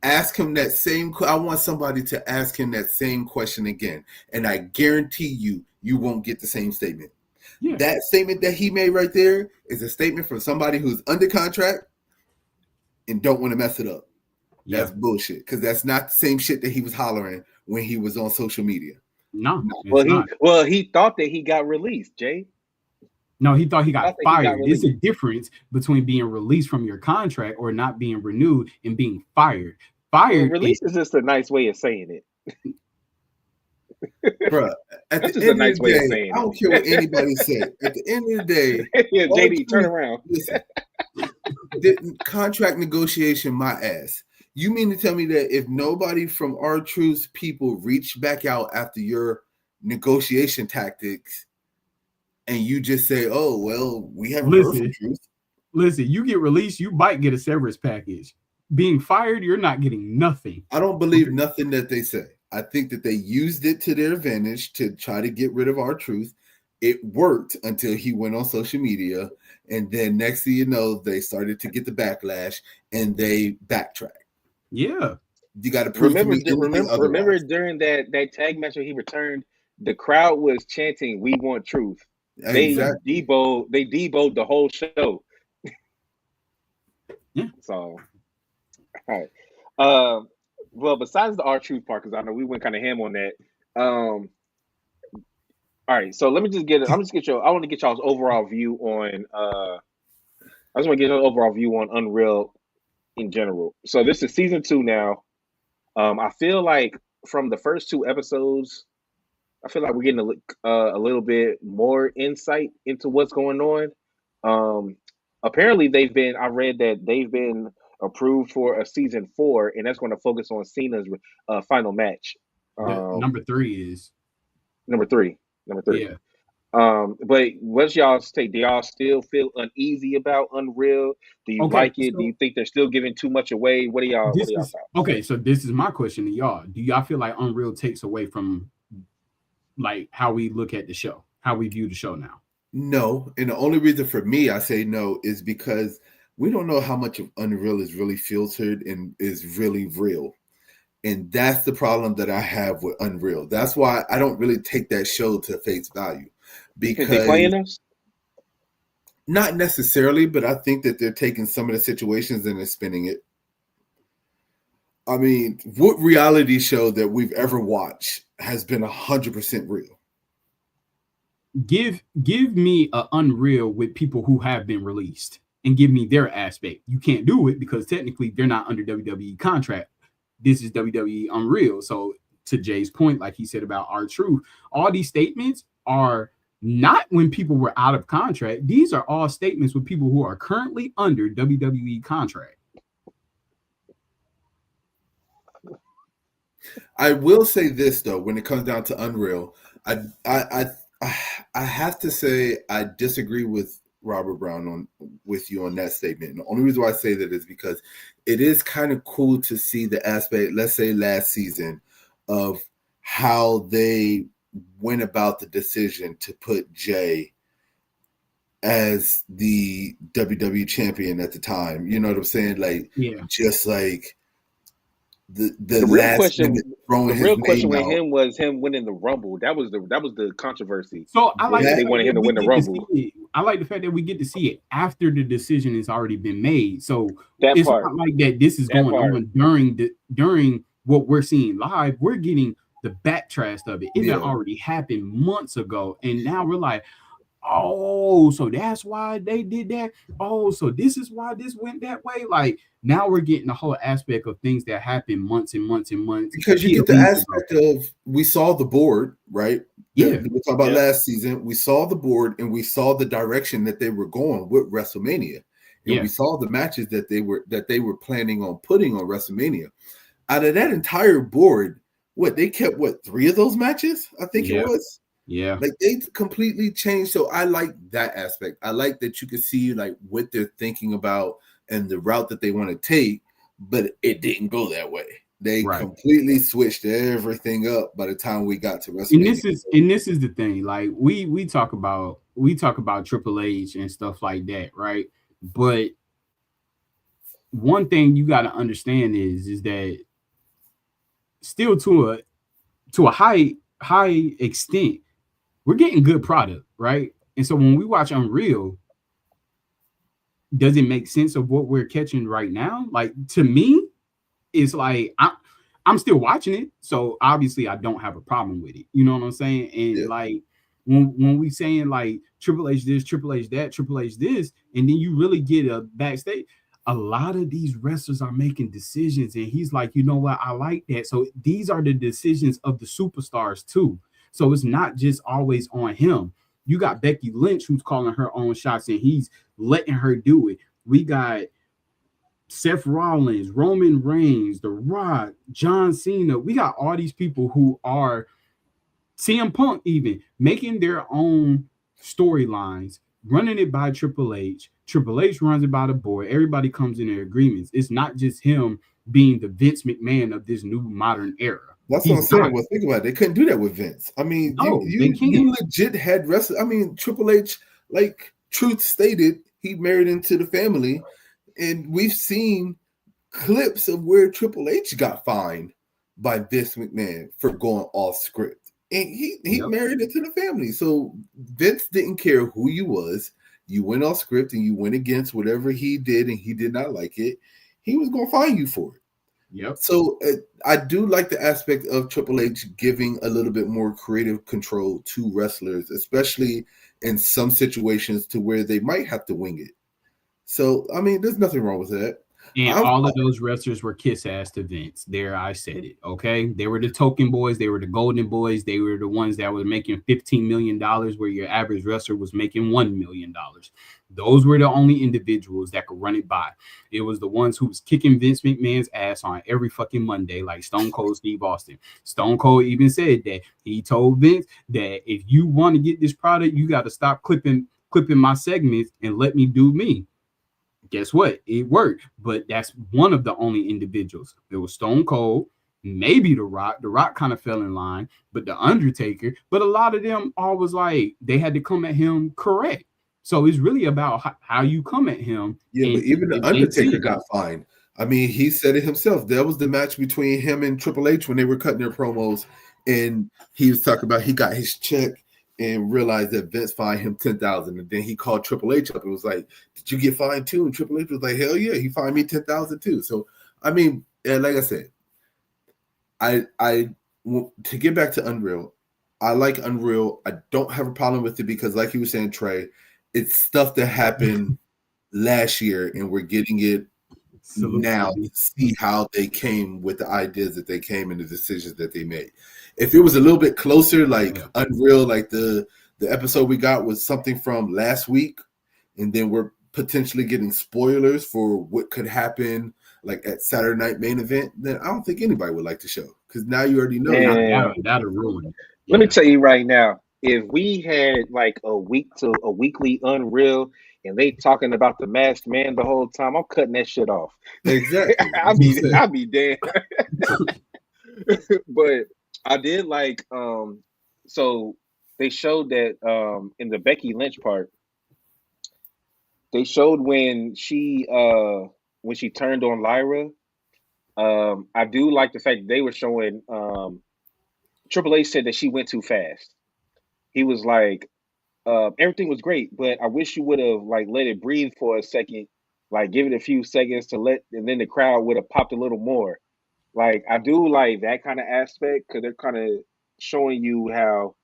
ask him that same. I want somebody to ask him that same question again, and I guarantee you won't get the same statement. Yeah. That statement that he made right there is a statement from somebody who's under contract and don't want to mess it up. That's bullshit, because that's not the same shit that he was hollering when he was on social media. No. He thought that he got released, Jay. No, he thought he got fired. There's a difference between being released from your contract or not being renewed and being fired. Release is just a nice way of saying it. Bro, that's just a nice way of saying it. I don't care what anybody says. At the end of the day, yeah, JD, turn around. Listen, the contract negotiation, my ass. You mean to tell me that if nobody from R-Truth's people reached back out after your negotiation tactics, and you just say, "Oh, well, we haven't heard from Truth." Listen, you get released, you might get a severance package. Being fired, you're not getting nothing. I don't believe nothing that they say. I think that they used it to their advantage to try to get rid of R-Truth. It worked until he went on social media, and then next thing you know, they started to get the backlash, and they backtracked. Yeah, you got to prove. Remember during that tag match where he returned, the crowd was chanting, "We want Truth." Exactly. They deboed the whole show. Yeah. So, all right. Well, besides the R-Truth part, because I know we went kind of ham on that. All right, so let me just get. I'm just get your. I want to get y'all's overall view on. I just want to get an overall view on Unreal in general. So this is season 2 now. I feel like from the first 2 episodes, I feel like we're getting a little bit more insight into what's going on. Apparently, I read that they've been approved for a season 4, and that's going to focus on Cena's final match. The number 3 is Number three. Number 3. yeah. But what's y'all's take? Do y'all still feel uneasy about Unreal? Do you Okay, like it? Do so you think they're still giving too much away? What are y'all this is thoughts? okay. So this is my question to y'all. Do y'all feel like Unreal takes away from like how we look at the show, how we view the show now? No, and the only reason for me I say no is because we don't know how much of Unreal is really filtered and is really real. And that's the problem that I have with Unreal. That's why I don't really take that show to face value. Because they playing us? Not necessarily, but I think that they're taking some of the situations and they're spinning it. I mean, what reality show that we've ever watched has been 100% real? Give me a Unreal with people who have been released and give me their aspect. You can't do it because technically they're not under WWE contract. This is WWE Unreal. So to Jay's point, like he said about R-Truth, all these statements are not when people were out of contract. These are all statements with people who are currently under WWE contract. I will say this though, when it comes down to Unreal, I have to say I disagree with Robert Brown with you on that statement. And the only reason why I say that is because it is kind of cool to see the aspect, let's say last season, of how they went about the decision to put Jay as the WWE champion at the time. You know what I'm saying? Like, yeah, just like the real question. The real question with out. him was him winning the Rumble. That was the controversy. So I like they wanted him to win the Rumble. I like the fact that we get to see it after the decision has already been made. So that it's part, not like that. This is going on during what we're seeing live. We're getting the backtrash of it. It had already happened months ago, and now we're like, oh, so that's why they did that. Oh, so this is why this went that way. Like now we're getting the whole aspect of things that happened months and months and months. Because you get the aspect of we saw the board, right? Yeah. We talked about last season. We saw the board and we saw the direction that they were going with WrestleMania. And we saw the matches that they were planning on putting on WrestleMania. Out of that entire board, they kept 3 of those matches? I think it was. Yeah. Like they completely changed. So I like that aspect. I like that you can see like what they're thinking about and the route that they want to take, but it didn't go that way. They completely switched everything up by the time we got to WrestleMania. And this is the thing. Like we talk about Triple H and stuff like that, right? But one thing you got to understand is that still to a high extent, we're getting good product, right? And so when we watch Unreal, does it make sense of what we're catching right now? Like to me, it's like I'm still watching it, so obviously I don't have a problem with it. You know what I'm saying? And like when we saying like Triple H this, Triple H that, Triple H this, and then you really get a backstage. A lot of these wrestlers are making decisions, and he's like, you know what, I like that. So these are the decisions of the superstars too. So it's not just always on him. You got Becky Lynch who's calling her own shots and he's letting her do it. We got Seth Rollins, Roman Reigns, The Rock, John Cena. We got all these people who are CM Punk even making their own storylines, running it by Triple H. Triple H runs it by the board. Everybody comes in their agreements. It's not just him being the Vince McMahon of this new modern era. That's what I'm saying. Well, think about it. They couldn't do that with Vince. I mean, you legit had wrestlers. I mean, Triple H, like Truth stated, he married into the family. And we've seen clips of where Triple H got fined by Vince McMahon for going off script. And he married into the family. So Vince didn't care who you was. You went off script and you went against whatever he did and he did not like it. He was going to fine you for it. Yep. So I do like the aspect of Triple H giving a little bit more creative control to wrestlers, especially in some situations to where they might have to wing it. So, I mean, there's nothing wrong with that. And all of those wrestlers were kiss ass to Vince. There, I said it. Okay, they were the token boys. They were the golden boys. They were the ones that were making $15 million, where your average wrestler was making $1 million. Those were the only individuals that could run it by. It was the ones who was kicking Vince McMahon's ass on every fucking Monday, like Stone Cold Steve Austin. Stone Cold even said that he told Vince that if you want to get this product, you got to stop clipping my segments and let me do me. Guess what? It worked, but that's one of the only individuals. There was Stone Cold, maybe The Rock. The Rock kind of fell in line, but The Undertaker. But a lot of them all was like they had to come at him correct. So it's really about how you come at him. Yeah, but even The Undertaker got fined. I mean, he said it himself. That was the match between him and Triple H when they were cutting their promos, and he was talking about he got his check and realized that Vince fined him $10,000, and then he called Triple H up and was like, "Did you get fined too?" And Triple H was like, "Hell yeah, he fined me $10,000 too." So I mean, like I said, to get back to Unreal, I like Unreal. I don't have a problem with it because, like you were saying, Trey, it's stuff that happened last year, and we're getting it now to see how they came with the ideas that they came and the decisions that they made. If it was a little bit closer, like Unreal, like the episode we got was something from last week, and then we're potentially getting spoilers for what could happen like at Saturday Night Main Event, then I don't think anybody would like the show because now you already know. That'll ruin it. Let me tell you right now, if we had like a weekly Unreal and they talking about the Masked Man the whole time, I'm cutting that shit off. Exactly. I'll be damned. But I did like so they showed that in the Becky Lynch part, they showed when she turned on Lyra. I do like the fact they were showing Triple H said that she went too fast. He was like, everything was great, but I wish you would have like let it breathe for a second, like give it a few seconds and then the crowd would have popped a little more. Like I do like that kind of aspect because they're kind of showing you how,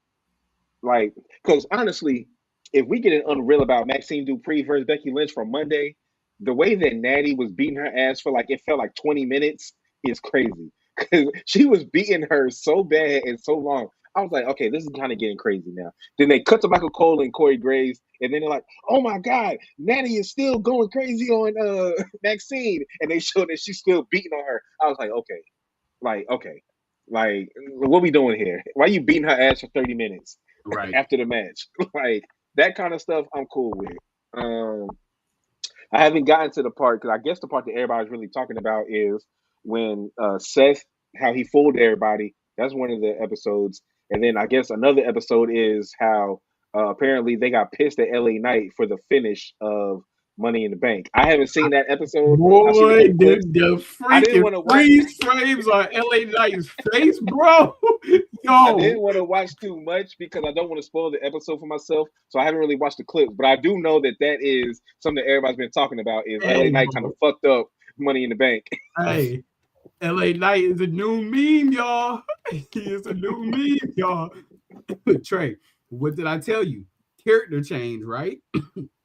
like, because honestly, if we get an Unreal about Maxine Dupree versus Becky Lynch from Monday, the way that Natty was beating her ass for like it felt like 20 minutes is crazy because she was beating her so bad and so long. I was like, okay, this is kind of getting crazy now. Then they cut to Michael Cole and Corey Graves, and then they're like, oh my God, Natty is still going crazy on Maxine, and they showed that she's still beating on her. I was like, okay, what we doing here? Why are you beating her ass for 30 minutes after the match? Like that kind of stuff, I'm cool with. I haven't gotten to the part because I guess the part that everybody's really talking about is when Seth, how he fooled everybody. That's one of the episodes. And then I guess another episode is how apparently they got pissed at LA Knight for the finish of Money in the Bank. I haven't seen that episode. Boy, the freaking freeze frames on LA Knight's face, bro. Yo. I didn't want to watch too much because I don't want to spoil the episode for myself. So I haven't really watched the clips. But I do know that is something that everybody's been talking about is LA Knight kind of fucked up Money in the Bank. Hey. LA Knight is a new meme, y'all. He is a new meme, y'all. Trey, what did I tell you? Character change, right?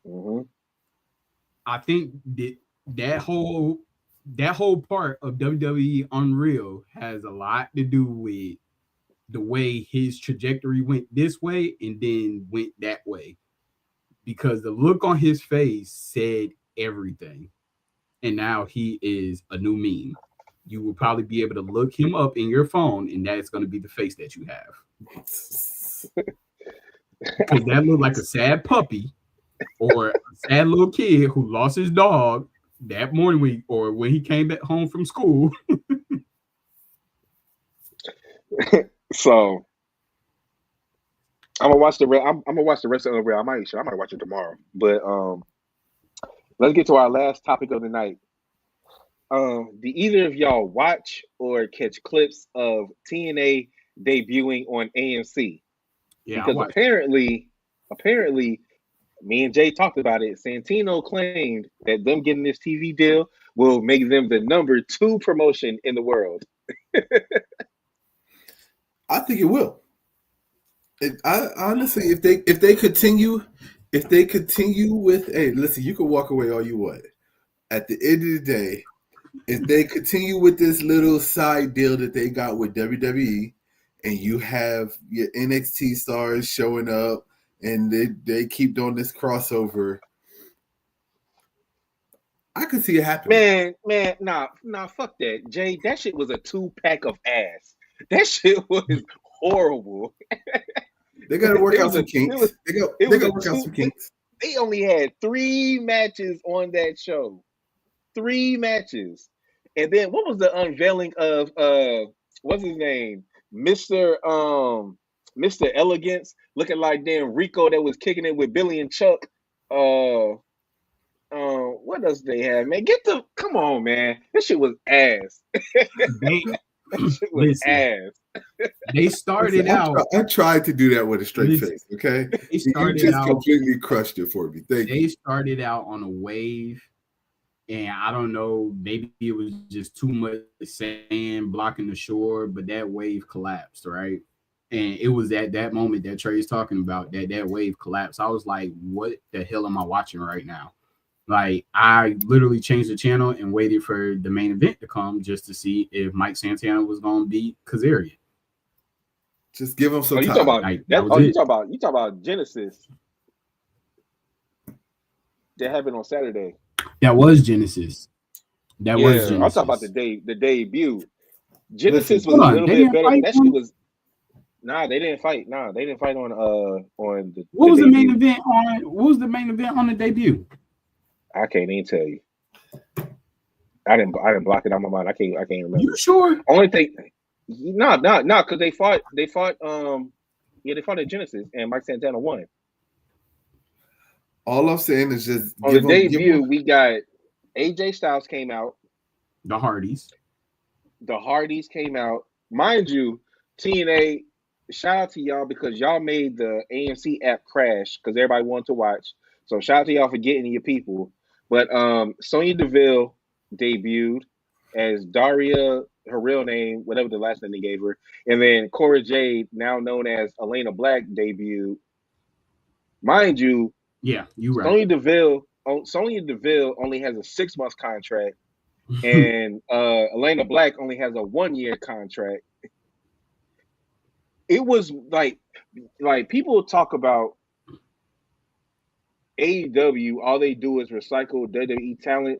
Mm-hmm. I think that whole part of WWE Unreal has a lot to do with the way his trajectory went this way and then went that way. Because the look on his face said everything. And now he is a new meme. You will probably be able to look him up in your phone, and that's going to be the face that you have. Because that looked like a sad puppy or a sad little kid who lost his dog that morning or when he came back home from school. So I'm gonna watch the rest of Unreal. I might watch it tomorrow. But let's get to our last topic of the night. Do either of y'all watch or catch clips of TNA debuting on AMC? Yeah, because apparently, me and Jay talked about it. Santino claimed that them getting this TV deal will make them the number 2 promotion in the world? I think it will. I honestly, if they continue with, hey, listen, you can walk away all you want. At the end of the day, if they continue with this little side deal that they got with WWE, and you have your NXT stars showing up, and they keep doing this crossover, I could see it happening. Man, nah, fuck that, Jay. That shit was a 2-pack of ass. That shit was horrible. They got to work out some kinks. They got to work out some kinks. They only had 3 matches on that show. 3 matches. And then what was the unveiling of what's his name? Mr. Elegance, looking like damn Rico that was kicking it with Billy and Chuck. What else they have, man? Come on, man. This shit was ass. That shit was ass. They started out. I tried to do that with a straight face. Okay, you just completely crushed it for me. Thank you. They started out on a wave, and I don't know. Maybe it was just too much sand blocking the shore, but that wave collapsed, right? And it was at that moment that Trey's talking about that wave collapsed. I was like, "What the hell am I watching right now?" Like, I literally changed the channel and waited for the main event to come just to see if Mike Santana was going to beat Kazarian. Just give him some time. You talk about Genesis. That happened on Saturday. That was Genesis. Was Genesis. I'm talking about the debut. Genesis was a little bit better. That shit was. Nah, they didn't fight. Nah, they didn't fight on the. What was the main event on? What was the main event on the debut? I can't even tell you. I didn't block it out of my mind. I can't remember. You sure? Only thing, because they fought at Genesis and Mike Santana won. All I'm saying is just on the debut, we got AJ Styles came out. The Hardys came out. Mind you, TNA, shout out to y'all because y'all made the AMC app crash because everybody wanted to watch. So shout out to y'all for getting your people. But Sonya Deville debuted as Daria, her real name, whatever the last name they gave her. And then Cora Jade, now known as Elena Black, debuted. Mind you, yeah, you right. Sonya Deville only has a 6-month contract, and Elena Black only has a 1-year contract. It was like people talk about AEW, all they do is recycle WWE talent.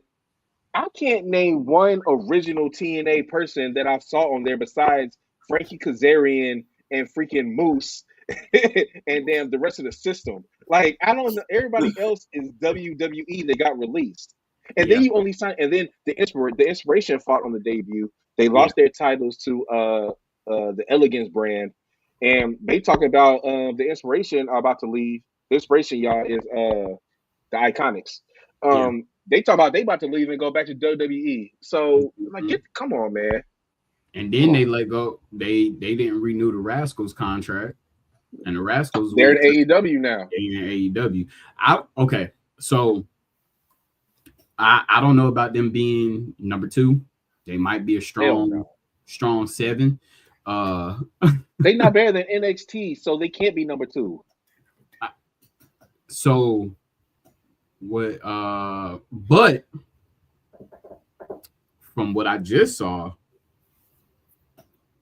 I can't name one original TNA person that I saw on there besides Frankie Kazarian and freaking Moose and damn the rest of the system. Like, I don't know. Everybody else is WWE that got released. And then you only sign, and then the Inspiration fought on the debut. They lost their titles to the Elegance brand. And they talking about the Inspiration are about to leave. The Inspiration, y'all, is the Iconics. They talk about they about to leave and go back to WWE. So like, come on, man. And then they let go. They didn't renew the Rascals contract, and the Rascals they're in AEW now. They're in AEW. So I don't know about them being number 2. They might be a strong 7. They not better than NXT, so they can't be number 2. So what? But from what I just saw,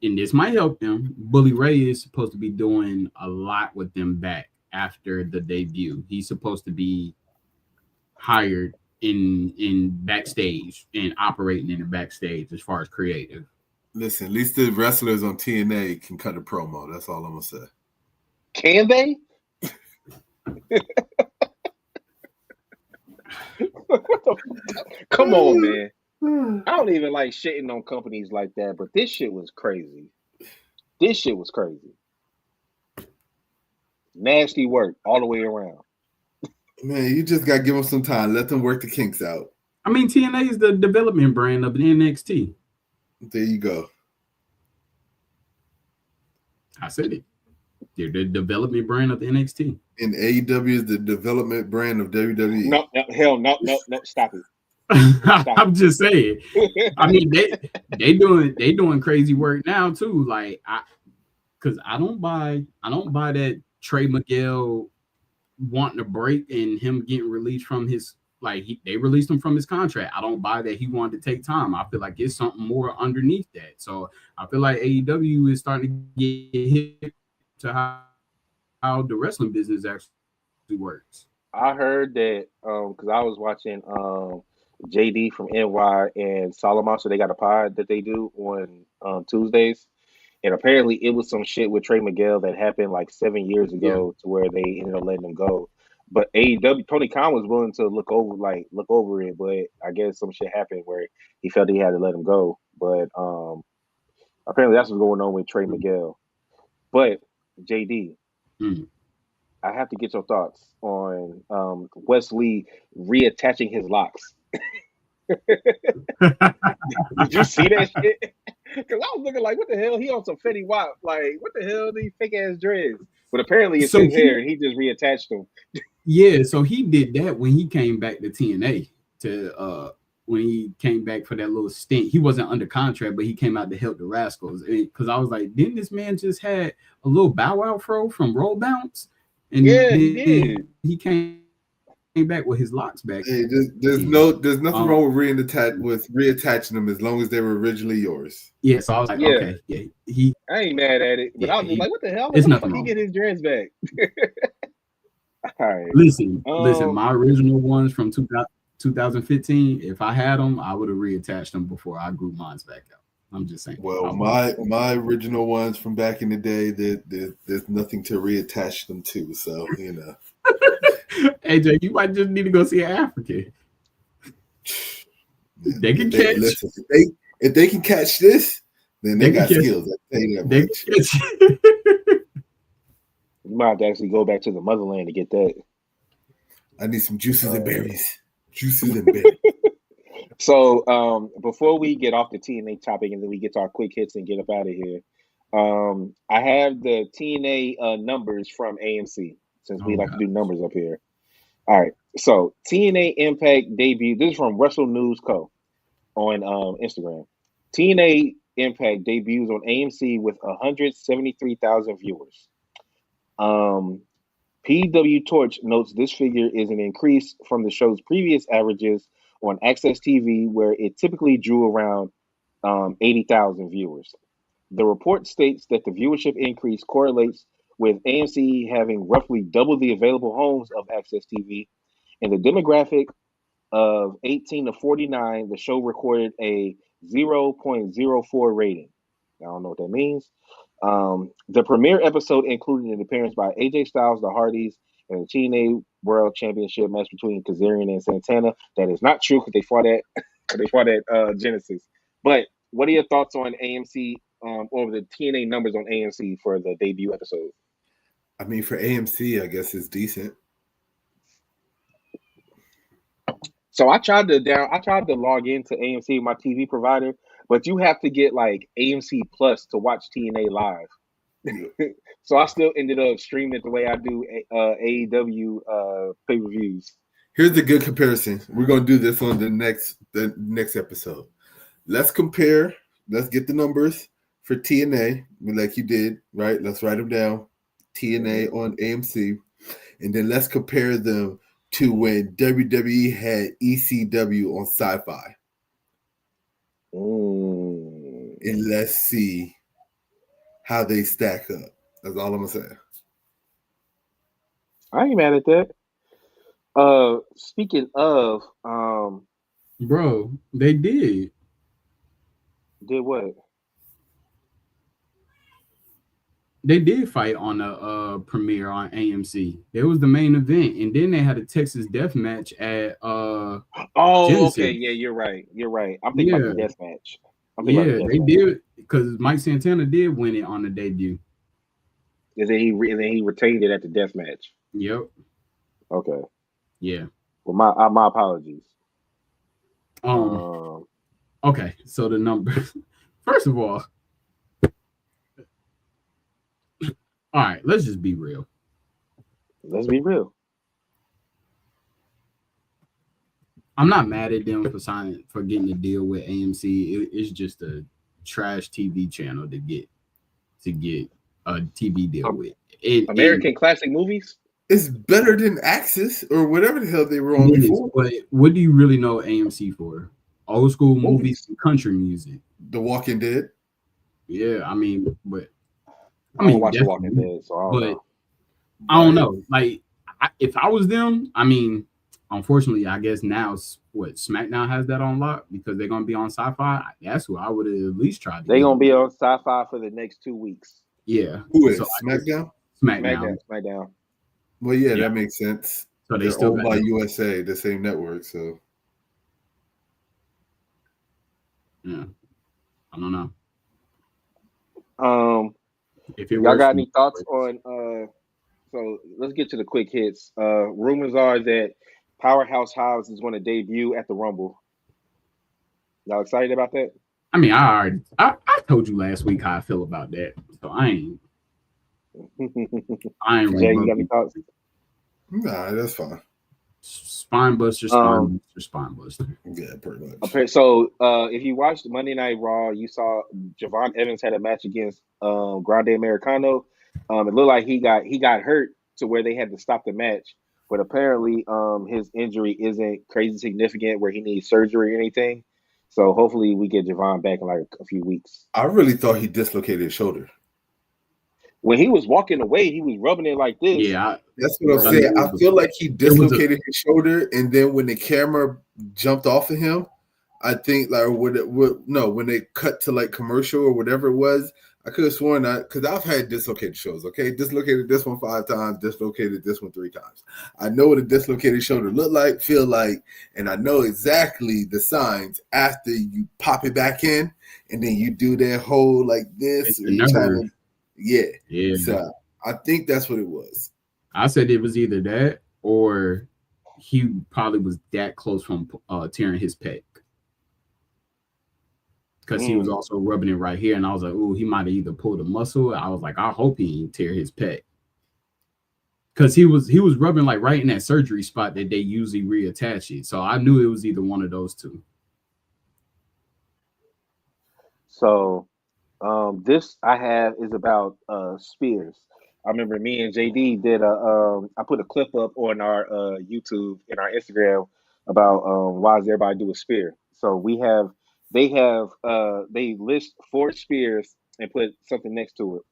and this might help them, Bully Ray is supposed to be doing a lot with them back after the debut. He's supposed to be hired in backstage and operating in the backstage as far as creative. Listen, at least the wrestlers on TNA can cut a promo. That's all I'm gonna say. Can they? Come on, man. I don't even like shitting on companies like that, but this shit was crazy. Nasty work all the way around. Man, you just got to give them some time. Let them work the kinks out. I mean, TNA is the development brand of the NXT. There you go. I said it. They're the development brand of the NXT. And AEW is the development brand of WWE. No, hell no, stop it. Stop I'm just saying. I mean, they doing crazy work now too. Like because I don't buy that Trey Miguel wanting a break and him getting released from his they released him from his contract. I don't buy that he wanted to take time. I feel like it's something more underneath that. So I feel like AEW is starting to get hip to how the wrestling business actually works. I heard that because I was watching JD from NY and Solomon, so they got a pod that they do on Tuesdays. And apparently it was some shit with Trey Miguel that happened like 7 years Yeah. ago to where they ended up letting him go. But AEW, Tony Khan was willing to look over it, but I guess some shit happened where he felt he had to let him go. But apparently that's what's going on with Trey Miguel. But JD, Mm. I have to get your thoughts on Wesley reattaching his locks. Did you see that shit? Because I was looking like, what the hell? He on some Fetty Wap. Like, what the hell? These fake ass dreads. But apparently it's So his hair, he and he just reattached them. so he did that when he came back to TNA to when he came back for that little stint. He wasn't under contract, but he came out to help the Rascals. Because I was like, didn't this man just had a little Bow Wow fro from Roll Bounce, and Yeah, then he he did. came back with his locks back Hey, in. there's nothing Um, wrong with reattaching them as long as they were originally yours. yeah, so I was like, Yeah, okay, I ain't mad at it. But I was just he, like, what the hell? I'm like, it's when the nothing fuck he wrong. get his dreads back? All right. Listen, my original ones from 2015, if I had them, I would have reattached them before I grew mine back out. I'm just saying. Well, I would. my original ones from back in the day, there's nothing to reattach them to. So AJ, you might just need to go see an African. yeah, They can catch. listen, if they can catch this, then they They can got catch. skills. I tell you that They much. can catch. You might have to actually go back to the motherland to get that. I need some juices and berries. Juices and berries. So before we get off the TNA topic and then we get to our quick hits and get up out of here, I have the TNA numbers from AMC since we Oh like to do God. numbers up here. All right. So TNA Impact debut. This is from Wrestle News Co. on Instagram. TNA Impact debuts on AMC with 173,000 viewers. Um, PW Torch notes this figure is an increase from the show's previous averages on Access TV, where it typically drew around 80,000 viewers. The report states that the viewership increase correlates with AMC having roughly double the available homes of Access TV. And the demographic of 18 to 49, the show recorded a 0.04 rating. I don't know what that means. The premiere episode included an appearance by AJ Styles, the Hardys, and the TNA World Championship match between Kazarian and Santana. That is not true because they fought at Genesis. But what are your thoughts on AMC or the TNA numbers on AMC for the debut episode? I mean, for AMC, I guess it's decent. So I tried to log into AMC, my TV provider, but you have to get like AMC Plus to watch TNA live. So I still ended up streaming it the way I do AEW pay-per-views. Here's a good comparison. We're gonna do this on the next episode. Let's compare. Let's get the numbers for TNA, like you did, right? Let's write them down. TNA on AMC, and then let's compare them to when WWE had ECW on Sci-Fi, and let's see how they stack up. That's all I'm gonna say. I ain't mad at that. Speaking of, Bro, they did. did what? They did fight on the premiere on AMC. It was the main event, and then they had a Texas death match at Oh, okay, Genesis. yeah, you're right. You're right. I'm thinking about Yeah, the death match. I'm thinking about yeah, the death they match. did because Mike Santana did win it on the debut. And then he retained it at the death match. Yep. Okay. Yeah. Well, my apologies. Um. Okay. So the numbers. First of all right. Let's just be real. Let's be real. I'm not mad at them for getting a deal with AMC. It's just a trash TV channel to get a TV deal with. American classic movies. It's better than Axis or whatever the hell they were on before. But what do you really know AMC for? Old school movies and country music. The Walking Dead. Yeah, I mean, but I mean, watch The Walking Dead, so I don't know. Like, if I was them, I mean, unfortunately, I guess now SmackDown has that on lock because they're gonna be on Sci-Fi. That's who I would have at least tried. They're gonna be on Sci-Fi for the next 2 weeks. Yeah. Who is SmackDown? SmackDown. Well, yeah, that makes sense. So they're still owned by USA, the same network. So, yeah, I don't know. If y'all got any thoughts on? So let's get to the quick hits. Rumors are that Powerhouse Hobbs is going to debut at the Rumble. Y'all excited about that? I mean, I told you last week how I feel about that, so I ain't. Jay, you got any thoughts? Nah, that's fine. Spine buster. Yeah, pretty much. Okay, so if you watched Monday Night Raw, you saw Javon Evans had a match against Grande Americano. It looked like he got hurt to where they had to stop the match, but apparently his injury isn't crazy significant where he needs surgery or anything. So hopefully we get Javon back in like a few weeks. I really thought he dislocated his shoulder. When he was walking away, he was rubbing it like this. Yeah, that's what I'm saying. I feel like he dislocated his shoulder, and then when the camera jumped off of him, I think like when they cut to like commercial or whatever it was, I could have sworn that because I've had dislocated shoulders. Okay, dislocated this one 5 times, dislocated this one 3 times. I know what a dislocated shoulder look like, feel like, and I know exactly the signs after you pop it back in, and then you do that whole like this. Yeah. So I think that's what it was. I said it was either that or he probably was that close from tearing his pec. Because he was also rubbing it right here. And I was like, ooh, he might have either pulled a muscle. I was like, I hope he didn't tear his pec. Because he was rubbing like right in that surgery spot that they usually reattach it. So I knew it was either one of those two. So this I have is about spears. I remember me and JD did I put a clip up on our YouTube and our Instagram about why does everybody do a spear. So they list 4 spears and put something next to it.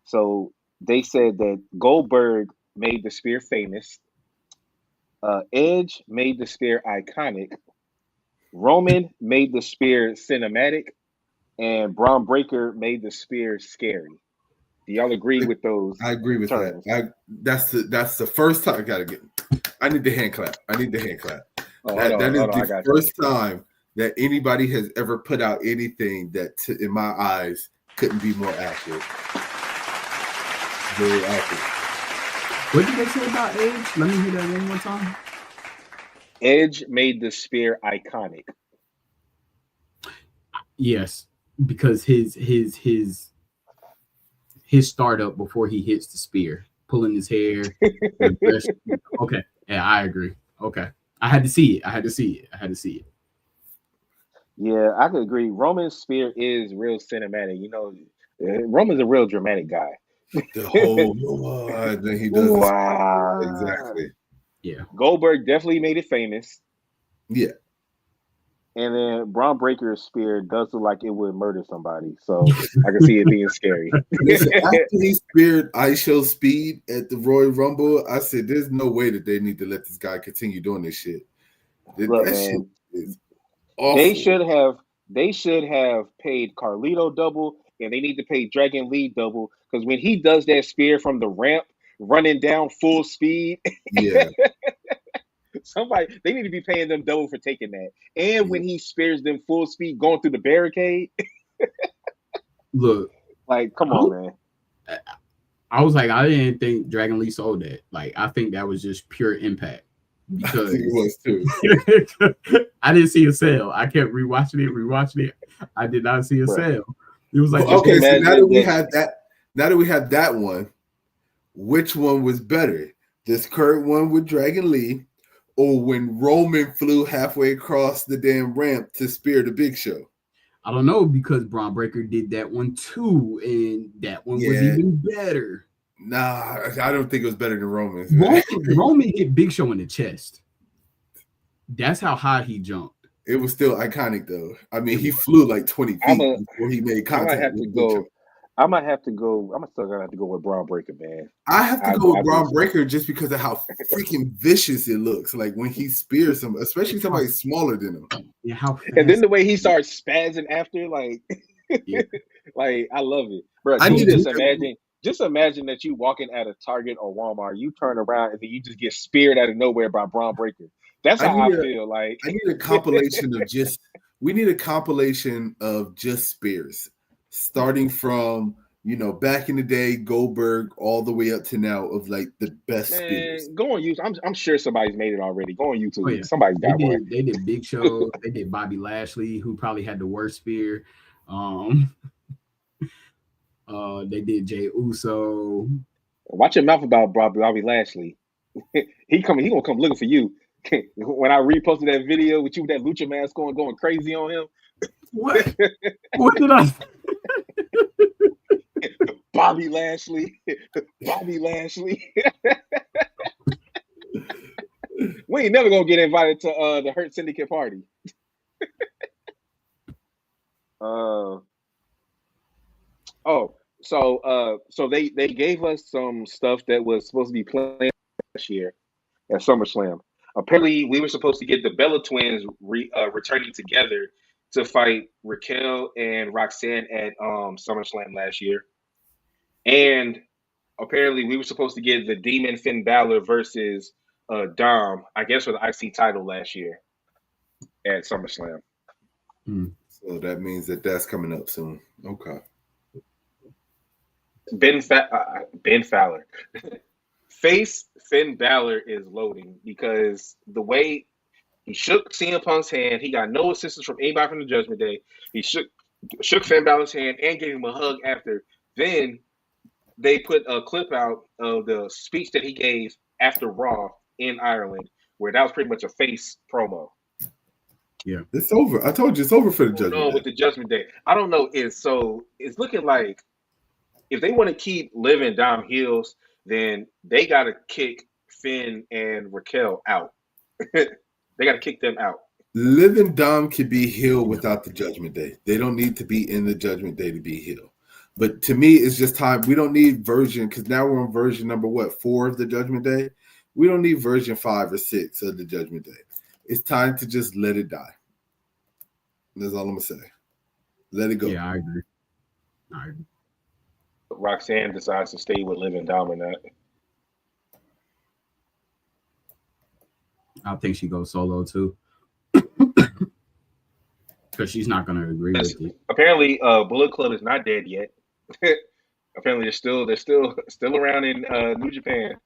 So they said that Goldberg made the spear famous. Edge made the spear iconic. Roman made the spear cinematic. And Braun Breaker made the spear scary. Do y'all agree with those? I agree with terms? That. That's the first time I need the hand clap. That is the first time that anybody has ever put out anything that, in my eyes, couldn't be more accurate. Very accurate. What did they say about Edge? Let me hear that one more time. Edge made the spear iconic. Yes. Because his startup before he hits the spear, pulling his hair. Okay, yeah, I agree. Okay, I had to see it. Yeah, I could agree. Roman's spear is real cinematic. You know, Roman's a real dramatic guy. The whole then he does. Wow, exactly. Yeah, Goldberg definitely made it famous. Yeah. And then Braun Breaker's spear does look like it would murder somebody. So I can see it being scary. Listen, after he speared ISO Speed at the Royal Rumble, I said, there's no way that they need to let this guy continue doing this shit. Look, that man, shit is awful. They should have paid Carlito double, and they need to pay Dragon Lee double. Because when he does that spear from the ramp, running down full speed, yeah. They need to be paying them double for taking that. And when he spears them full speed going through the barricade. Look. Like, come on, man. I was like, I didn't think Dragon Lee sold that. Like, I think that was just pure impact. Because I think it was too. I didn't see a sale. I kept rewatching it. I did not see a sale. It was like, okay, so now that we have that one, which one was better? This current one with Dragon Lee, or when Roman flew halfway across the damn ramp to spear the Big Show? I don't know, because Braun Breaker did that one too, and that one was Yeah. even better. Nah, I don't think it was better than Roman's. Man. Roman hit Big Show in the chest. That's how high he jumped. It was still iconic, though. I mean, he flew like 20 feet before he made contact. I might have to go. I'm still gonna have to go with Braun Breaker, man. I have to go with Braun Breaker just because of how freaking vicious it looks. Like when he spears somebody, especially somebody smaller than him. Yeah, how fast. And then the way he starts spazzing after, like, yeah. Like, I love it, bro. Just imagine that you walking at a Target or Walmart, you turn around and then you just get speared out of nowhere by Braun Breaker. That's how I feel. Like, I need a compilation of just. We need a compilation of just spears, starting from back in the day Goldberg all the way up to now of like the best spears. Go on YouTube. I'm sure somebody's made it already. Go on YouTube. Oh, yeah. Somebody's got one. They did Big Show. They did Bobby Lashley, who probably had the worst spear. They did Jey Uso. Watch your mouth about Bobby Lashley. He gonna come looking for you. When I reposted that video with you with that lucha mask going crazy on him. What? What did I say? Bobby Lashley. Bobby Lashley. We ain't never gonna get invited to the Hurt Syndicate party. So they gave us some stuff that was supposed to be playing last year at SummerSlam. Apparently, we were supposed to get the Bella Twins returning together to fight Raquel and Roxanne at SummerSlam last year. And apparently, we were supposed to get the Demon Finn Balor versus Dom, I guess, for the IC title last year at SummerSlam. So that means that's coming up soon. Okay. Ben Fowler. Face Finn Balor is loading because the way he shook CM Punk's hand, he got no assistance from anybody from the Judgment Day. He shook Finn Balor's hand and gave him a hug after. Then they put a clip out of the speech that he gave after Raw in Ireland, where that was pretty much a face promo. Yeah, it's over. I told you it's over for the Judgment Day. With the Judgment Day, I don't know. It's looking like if they want to keep living Dom heels, then they got to kick Finn and Raquel out. They got to kick them out. Living Dom could be heel without the Judgment Day. They don't need to be in the Judgment Day to be heel. But to me, it's just time. We don't need version, because now we're on version number 4 of the Judgment Day. We don't need version 5 or 6 of the Judgment Day. It's time to just let it die. That's all I'm going to say. Let it go. Yeah, I agree. Roxanne decides to stay with Living Dom or not. I think she goes solo too. Because she's not going to agree with it. Apparently, Bullet Club is not dead yet. Apparently, they're still around in New Japan.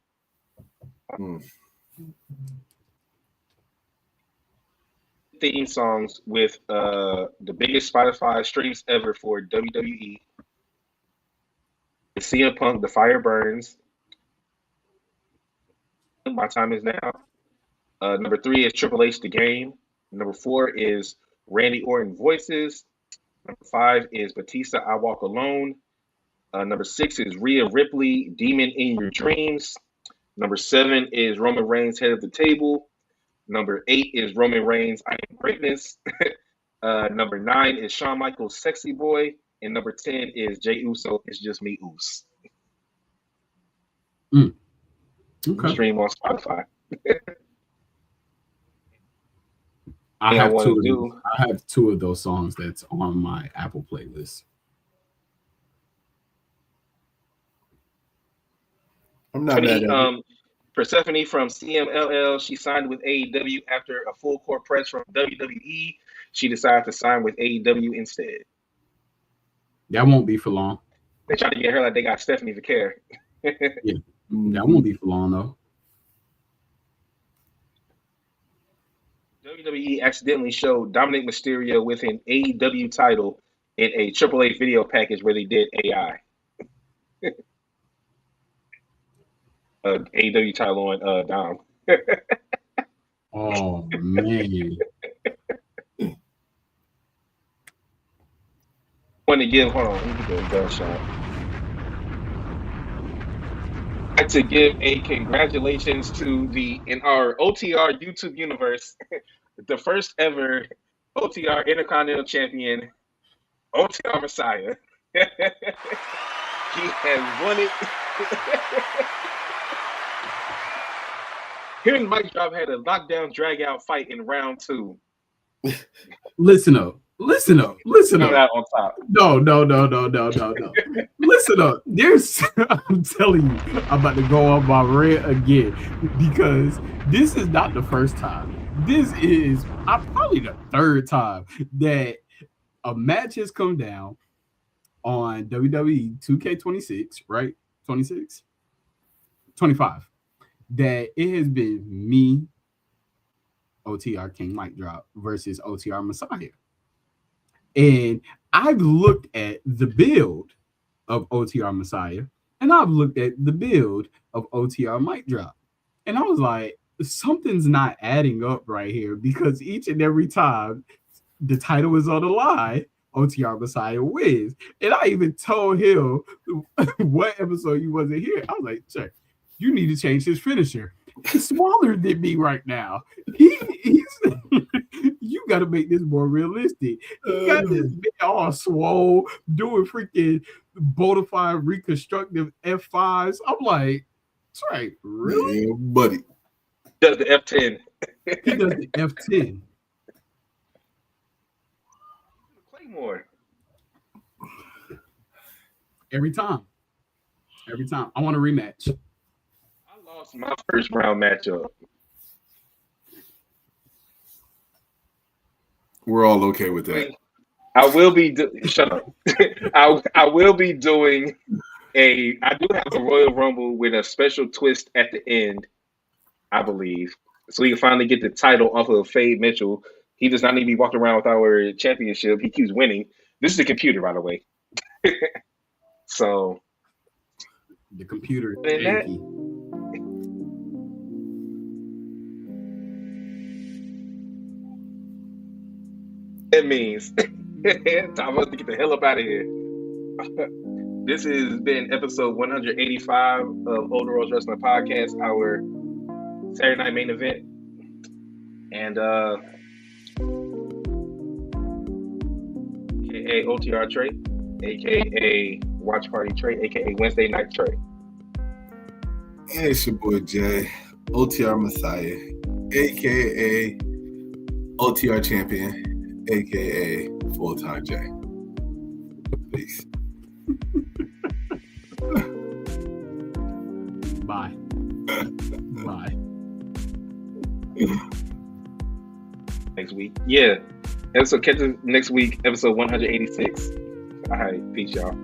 Theme songs with the biggest Spotify streams ever for WWE. CM Punk, The Fire Burns. My Time Is Now. Number 3 is Triple H, The Game. Number 4 is Randy Orton, Voices. Number 5 is Batista, I Walk Alone. Number 6 is Rhea Ripley, Demon in Your Dreams. Number 7 is Roman Reigns, Head of the Table. Number 8 is Roman Reigns, I Am Greatness. Number 9 is Shawn Michaels, Sexy Boy. And number 10 is Jey Uso, It's Just Me, Oos. Okay. Stream on Spotify. I have 2 of those songs that's on my Apple playlist. I'm not mad at it. Persephone from CMLL, she signed with AEW after a full court press from WWE. She decided to sign with AEW instead. That won't be for long. They tried to get her like they got Stephanie Vicaire. Yeah, that won't be for long though. WWE accidentally showed Dominic Mysterio with an AEW title in a AAA video package where they did AI. AEW title on Dom. Oh man. Want to give? Hold on, let me get a gunshot. I'd like to give a congratulations to in our OTR YouTube universe, the first ever OTR Intercontinental Champion, OTR Messiah. He has won it. Him and Mike Drop had a knockdown, drag out fight in round 2. Listen up. Listen up. Listen Coming up. out on top. No. Listen up. I'm telling you, I'm about to go on my rant again because this is not the first time. This is probably the third time that a match has come down on WWE 2K26, right? 26? 25. That it has been me, OTR King Mike Drop versus OTR Messiah. And I've looked at the build of OTR Messiah and I've looked at the build of OTR Mike Drop. And I was like, something's not adding up right here because each and every time the title is on the line, OTR Messiah wins. And I even told him what episode you wasn't here. I was like, check, you need to change his finisher. He's smaller than me right now. He's you got to make this more realistic. He got this big all swole, doing freaking bona fide reconstructive F5s. I'm like, Trey, really? Yeah, buddy. Does the F10. He does the F10. Claymore. Every time. I want a rematch. I lost my first round matchup. We're all okay with that. I will be shut up. I will be doing I do have a Royal Rumble with a special twist at the end, I believe. So we can finally get the title off of Fade Mitchell. He does not need to be walking around with our championship. He keeps winning. This is a computer, by the way. So the computer. That means time for us to get the hell up out of here. This has been episode 185 of Old Rose Wrestling Podcast, our Saturday night main event. And aka OTR Trey, aka Watch Party Trey, aka Wednesday Night Trey. Hey, it's your boy Jay, OTR Messiah, aka OTR Champion, aka Full-Time Jay. Peace. Bye. Bye. Next week. Yeah. Catch us next week, episode 186. All right. Peace, y'all.